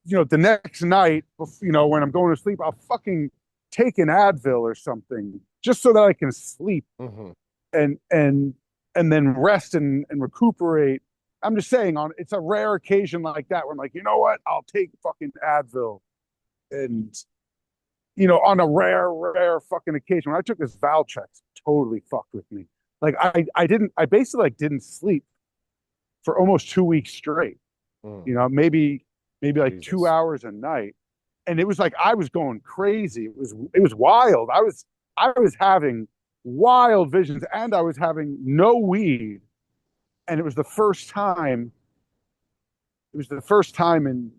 [SPEAKER 2] the next night, when I'm going to sleep, I'll fucking take an Advil or something just so that I can sleep
[SPEAKER 1] Hmm.
[SPEAKER 2] and then rest and recuperate. I'm just saying, it's a rare occasion like that where I'm like, you know what, I'll take fucking Advil, and on a rare fucking occasion. When I took this Valtrex, totally fucked with me. Like I basically like didn't sleep for almost 2 weeks straight. Maybe like two
[SPEAKER 1] Jesus.
[SPEAKER 2] hours a night. And it was like I was going crazy. It was wild. I was having wild visions, and I was having no weed. And it was the first time in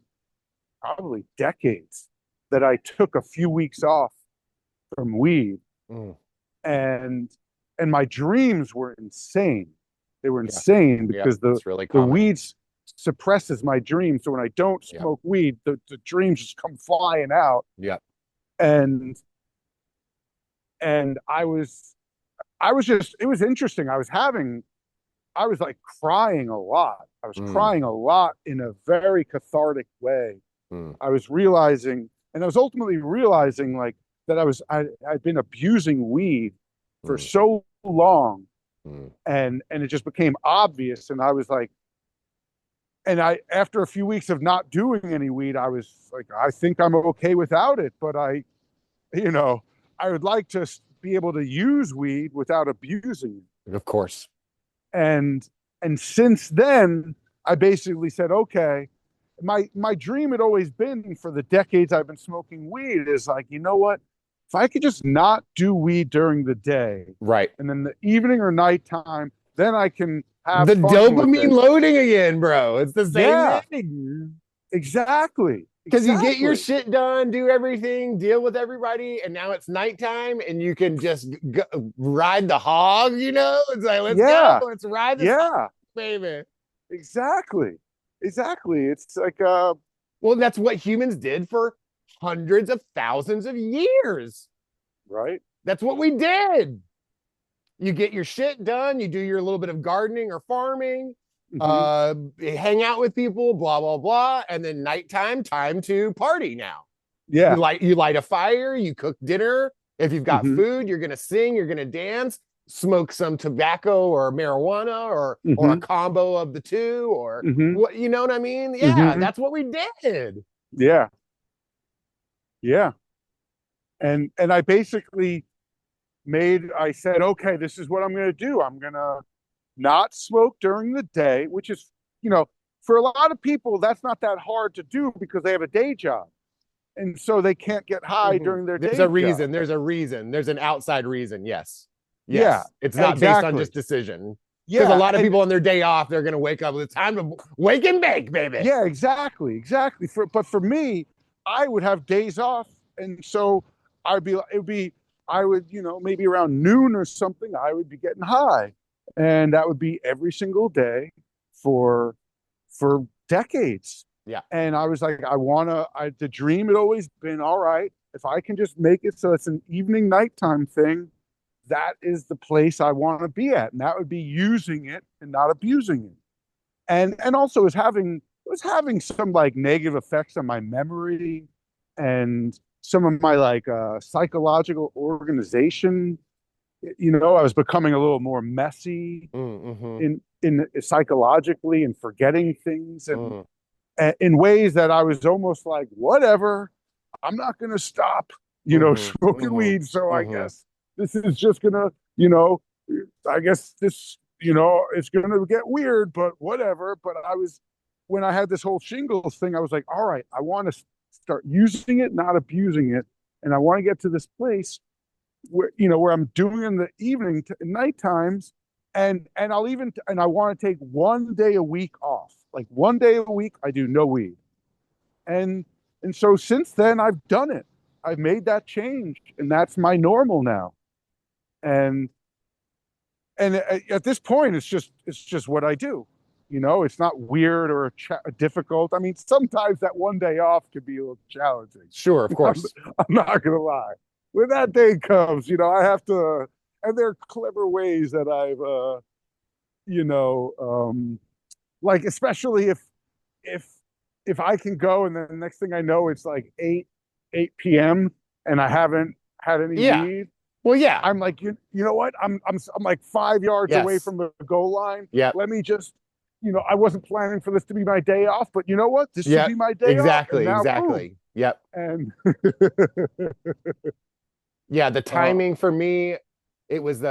[SPEAKER 2] probably decades that I took a few weeks off from weed,
[SPEAKER 1] Mm.
[SPEAKER 2] and my dreams were insane. They were
[SPEAKER 1] Yeah.
[SPEAKER 2] insane
[SPEAKER 1] Yep.
[SPEAKER 2] because the
[SPEAKER 1] It's really
[SPEAKER 2] the
[SPEAKER 1] common.
[SPEAKER 2] weed suppresses my dreams. So when I don't
[SPEAKER 1] Yep.
[SPEAKER 2] smoke weed, the dreams just come flying out.
[SPEAKER 1] Yep.
[SPEAKER 2] And I was just, it was interesting. I was like crying a lot. I was
[SPEAKER 1] Mm.
[SPEAKER 2] crying a lot in a very cathartic way.
[SPEAKER 1] Mm.
[SPEAKER 2] I was realizing, And I was ultimately realizing like that I'd been abusing weed for
[SPEAKER 1] Mm,
[SPEAKER 2] so long,
[SPEAKER 1] mm.
[SPEAKER 2] and it just became obvious. And I was like, and I after a few weeks of not doing any weed, I was like, I think I'm okay without it, but you know, I would like to be able to use weed without abusing it.
[SPEAKER 1] Of course.
[SPEAKER 2] And since then, I basically said, okay, my dream had always been for the decades I've been smoking weed is like, you know what? If I could just not do weed during the day
[SPEAKER 1] Right.
[SPEAKER 2] and then the evening or nighttime, then I can have
[SPEAKER 1] The
[SPEAKER 2] fun with
[SPEAKER 1] dopamine
[SPEAKER 2] it.
[SPEAKER 1] loading again, bro. It's the same
[SPEAKER 2] Yeah,
[SPEAKER 1] thing.
[SPEAKER 2] exactly.
[SPEAKER 1] Because you get your
[SPEAKER 2] Exactly.
[SPEAKER 1] shit done, do everything, deal with everybody, and now it's nighttime, and you can just ride the hog. It's like, let's go,
[SPEAKER 2] Yeah.
[SPEAKER 1] let's ride this hog,
[SPEAKER 2] Yeah.
[SPEAKER 1] baby.
[SPEAKER 2] Exactly. Exactly. It's like
[SPEAKER 1] Well, that's what humans did for hundreds of thousands of years.
[SPEAKER 2] right.
[SPEAKER 1] That's what we did. You get your shit done, you do your little bit of gardening or farming,
[SPEAKER 2] Hmm.
[SPEAKER 1] hang out with people, blah blah blah, and then nighttime, time to party. Now
[SPEAKER 2] Yeah.
[SPEAKER 1] you light a fire, you cook dinner. If you've got
[SPEAKER 2] Hmm.
[SPEAKER 1] food, you're gonna sing, you're gonna dance, smoke some tobacco or marijuana or a
[SPEAKER 2] Hmm.
[SPEAKER 1] combo of the two, or
[SPEAKER 2] Hmm.
[SPEAKER 1] what, you know what I mean? Yeah,
[SPEAKER 2] Hmm.
[SPEAKER 1] that's what we did.
[SPEAKER 2] Yeah. Yeah. And I basically I said, okay, this is what I'm going to do. I'm going to not smoke during the day, which is, for a lot of people, that's not that hard to do because they have a day job. And so they can't get high
[SPEAKER 1] Mhm.
[SPEAKER 2] during their
[SPEAKER 1] There's
[SPEAKER 2] day
[SPEAKER 1] a
[SPEAKER 2] job.
[SPEAKER 1] reason. There's a reason. There's an outside reason. Yes.
[SPEAKER 2] Yeah,
[SPEAKER 1] Yes. It's not based on
[SPEAKER 2] exactly.
[SPEAKER 1] just decision. Because a
[SPEAKER 2] Yeah.
[SPEAKER 1] lot of
[SPEAKER 2] And
[SPEAKER 1] people on their day off, they're going to wake up. It's time to wake and bake, baby.
[SPEAKER 2] yeah, exactly. Exactly. But for me, I would have days off. And so I would, maybe around noon or something, I would be getting high. And that would be every single day for decades.
[SPEAKER 1] Yeah.
[SPEAKER 2] And I was like, the dream had always been, all right, if I can just make it so it's an evening nighttime thing, that is the place I want to be at. And that would be using it and not abusing it. And also it was having some like negative effects on my memory and some of my like psychological organization. I was becoming a little more messy
[SPEAKER 1] Mm-hmm.
[SPEAKER 2] in psychologically and forgetting things and
[SPEAKER 1] Mm,
[SPEAKER 2] in ways that I was almost like, whatever, I'm not going to stop,
[SPEAKER 1] mm-hmm.
[SPEAKER 2] smoking
[SPEAKER 1] Mm-hmm.
[SPEAKER 2] weed. So I
[SPEAKER 1] Mm-hmm.
[SPEAKER 2] guess this is just gonna, you know, I guess this, it's gonna get weird, but whatever. But when I had this whole shingles thing, I was like, all right, I want to start using it, not abusing it, and I want to get to this place where I'm doing in the night times, and I want to take one day a week off. Like one day a week, I do no weed, and so since then I've done it. I've made that change, and that's my normal now. And at this point, it's just what I do. It's not weird or difficult. I mean, sometimes that one day off could be a little challenging.
[SPEAKER 1] Sure, of
[SPEAKER 2] I'm,
[SPEAKER 1] course.
[SPEAKER 2] I'm not gonna lie. When that day comes, I have to. And there are clever ways that I've, you know, like especially if if I can go, and then the next thing I know, it's like 8 p.m. and I haven't had any
[SPEAKER 1] Yeah.
[SPEAKER 2] weed.
[SPEAKER 1] Well, yeah.
[SPEAKER 2] I'm like, you know what? I'm like 5 yards away
[SPEAKER 1] Yes.
[SPEAKER 2] from the goal line.
[SPEAKER 1] Yep.
[SPEAKER 2] Let me just, I wasn't planning for this to be my day off, but you know what? This should be
[SPEAKER 1] Yep.
[SPEAKER 2] my day off. And
[SPEAKER 1] Exactly.
[SPEAKER 2] now, boom.
[SPEAKER 1] Exactly. Yep.
[SPEAKER 2] And
[SPEAKER 1] Yeah. The
[SPEAKER 2] uh,
[SPEAKER 1] timing for me, it was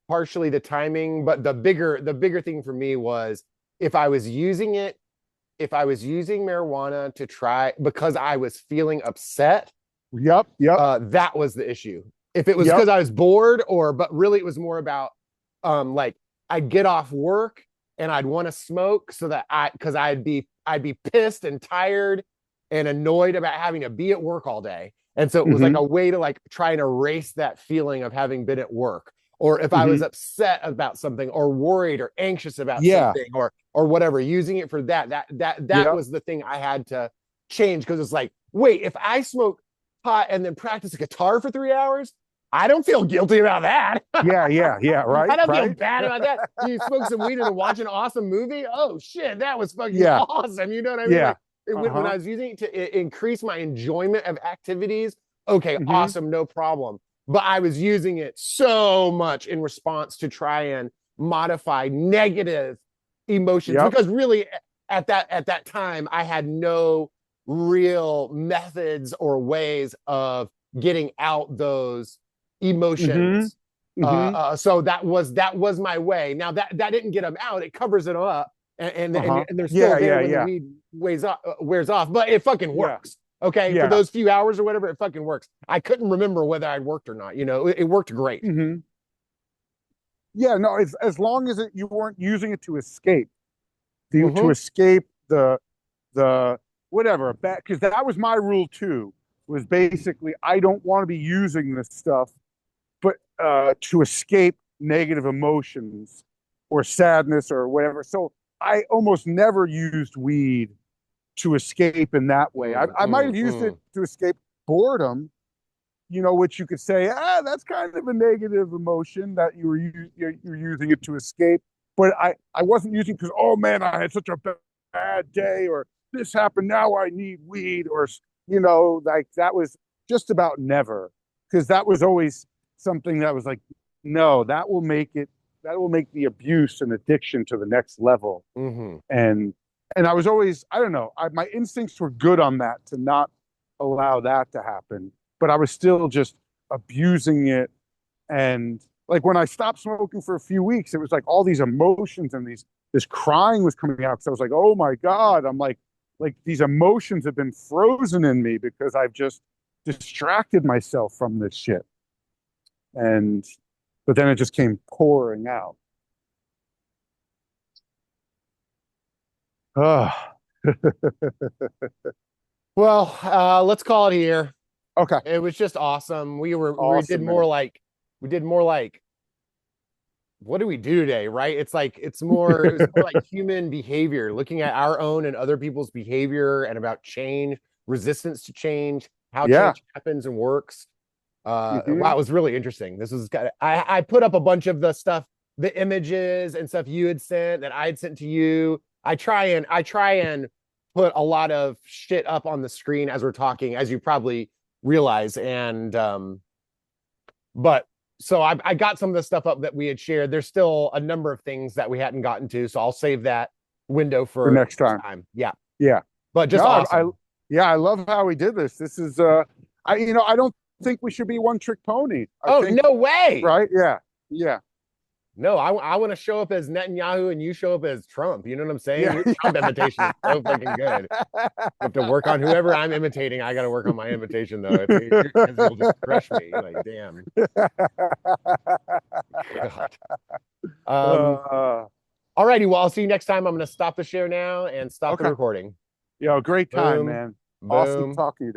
[SPEAKER 1] partially the timing, but the bigger thing for me was if I was using it, if I was using marijuana to try because I was feeling upset,
[SPEAKER 2] yep, yep,
[SPEAKER 1] that was the issue. If it was
[SPEAKER 2] yep.
[SPEAKER 1] because I was bored, but really it was more about like I'd get off work and I'd want to smoke so that because I'd be pissed and tired and annoyed about having to be at work all day. And so it was like
[SPEAKER 2] Hmm.
[SPEAKER 1] a way to like try and erase that feeling of having been at work. Or if I was
[SPEAKER 2] Hmm.
[SPEAKER 1] upset about something or worried or anxious about
[SPEAKER 2] Yeah,
[SPEAKER 1] something or whatever, using it for that
[SPEAKER 2] yep,
[SPEAKER 1] was the thing I had to change because it's like, wait, if I smoke pot and then practice a guitar for 3 hours, I don't feel guilty about that.
[SPEAKER 2] yeah, yeah, yeah.
[SPEAKER 1] I
[SPEAKER 2] Right,
[SPEAKER 1] don't feel
[SPEAKER 2] right.
[SPEAKER 1] bad about that. You smoke some weed and then watch an awesome movie. Oh shit, that was fucking
[SPEAKER 2] Yeah,
[SPEAKER 1] awesome. You know what I mean?
[SPEAKER 2] yeah,
[SPEAKER 1] Like when I was using it to increase my enjoyment of activities, okay,
[SPEAKER 2] Mm-hmm.
[SPEAKER 1] awesome, no problem. But I was using it so much in response to try and modify negative emotions
[SPEAKER 2] Yep.
[SPEAKER 1] because really at that time I had no real methods or ways of getting out those
[SPEAKER 2] Mm-hmm.
[SPEAKER 1] emotions.
[SPEAKER 2] Mm-hmm.
[SPEAKER 1] So that was my way. Now that didn't get them out; it covers it up, and and,
[SPEAKER 2] Uh-huh.
[SPEAKER 1] and they're still
[SPEAKER 2] Yeah,
[SPEAKER 1] there
[SPEAKER 2] yeah,
[SPEAKER 1] when the
[SPEAKER 2] yeah.
[SPEAKER 1] weed wears off. But it fucking
[SPEAKER 2] Yeah.
[SPEAKER 1] works. Okay, for
[SPEAKER 2] Yeah.
[SPEAKER 1] those few hours or whatever, it fucking works. I couldn't remember whether I'd worked or not. It worked great.
[SPEAKER 2] Mm-hmm. Yeah, no, as long as you weren't using it to escape, to
[SPEAKER 1] Mm-hmm.
[SPEAKER 2] escape the whatever, because that was my rule too, was basically I don't want to be using this stuff, but to escape negative emotions or sadness or whatever. So I almost never used weed to escape in that way. I might have used it
[SPEAKER 1] Mm.
[SPEAKER 2] to escape boredom, which you could say, that's kind of a negative emotion that you're using it to escape. But I wasn't using because, oh man, I had such a bad day, or this happened, now I need weed, or, like that was just about never. Because that was always something that was like, no, that will make the abuse and addiction to the next level.
[SPEAKER 1] Mm-hmm.
[SPEAKER 2] And I was always, I don't know, my instincts were good on that to not allow that to happen, but I was still just abusing it. And like when I stopped smoking for a few weeks, it was like all these emotions and this crying was coming out because I was like, oh my God, I'm like these emotions have been frozen in me because I've just distracted myself from this shit. And but then it just came pouring out. Oh,
[SPEAKER 1] Well, let's call it here.
[SPEAKER 2] okay.
[SPEAKER 1] It was just awesome. We did
[SPEAKER 2] Awesome,
[SPEAKER 1] more
[SPEAKER 2] man.
[SPEAKER 1] like we did more like what do we do today, right? It was more like human behavior, looking at our own and other people's behavior and about change, resistance to change, how
[SPEAKER 2] Yeah.
[SPEAKER 1] change happens and works. Wow,
[SPEAKER 2] Hmm.
[SPEAKER 1] it was really interesting. This was kind of I put up a bunch of the stuff, the images and stuff you had sent that I had sent to you. I try and put a lot of shit up on the screen as we're talking, as you probably realize. And but so I got some of the stuff up that we had shared. There's still a number of things that we hadn't gotten to, so I'll save that window
[SPEAKER 2] For
[SPEAKER 1] for
[SPEAKER 2] next
[SPEAKER 1] next
[SPEAKER 2] time.
[SPEAKER 1] time. Yeah,
[SPEAKER 2] Yeah.
[SPEAKER 1] but just
[SPEAKER 2] No,
[SPEAKER 1] awesome.
[SPEAKER 2] yeah, I love how we did this. This is, I don't think we should be one trick pony. I
[SPEAKER 1] Oh,
[SPEAKER 2] think,
[SPEAKER 1] no way.
[SPEAKER 2] right? Yeah. Yeah.
[SPEAKER 1] No, I want to show up as Netanyahu and you show up as Trump. You know what I'm saying?
[SPEAKER 2] Yeah.
[SPEAKER 1] Your Trump imitation is so fucking good. I have to work on whoever I'm imitating. I got to work on my imitation though, because you'll just crush me. Like, damn. God. Um.
[SPEAKER 2] uh,
[SPEAKER 1] Alrighty. Well, I'll see you next time. I'm going to stop the share now and stop the
[SPEAKER 2] okay.
[SPEAKER 1] recording.
[SPEAKER 2] Great time,
[SPEAKER 1] Boom.
[SPEAKER 2] man. Awesome
[SPEAKER 1] Boom.
[SPEAKER 2] talking to you.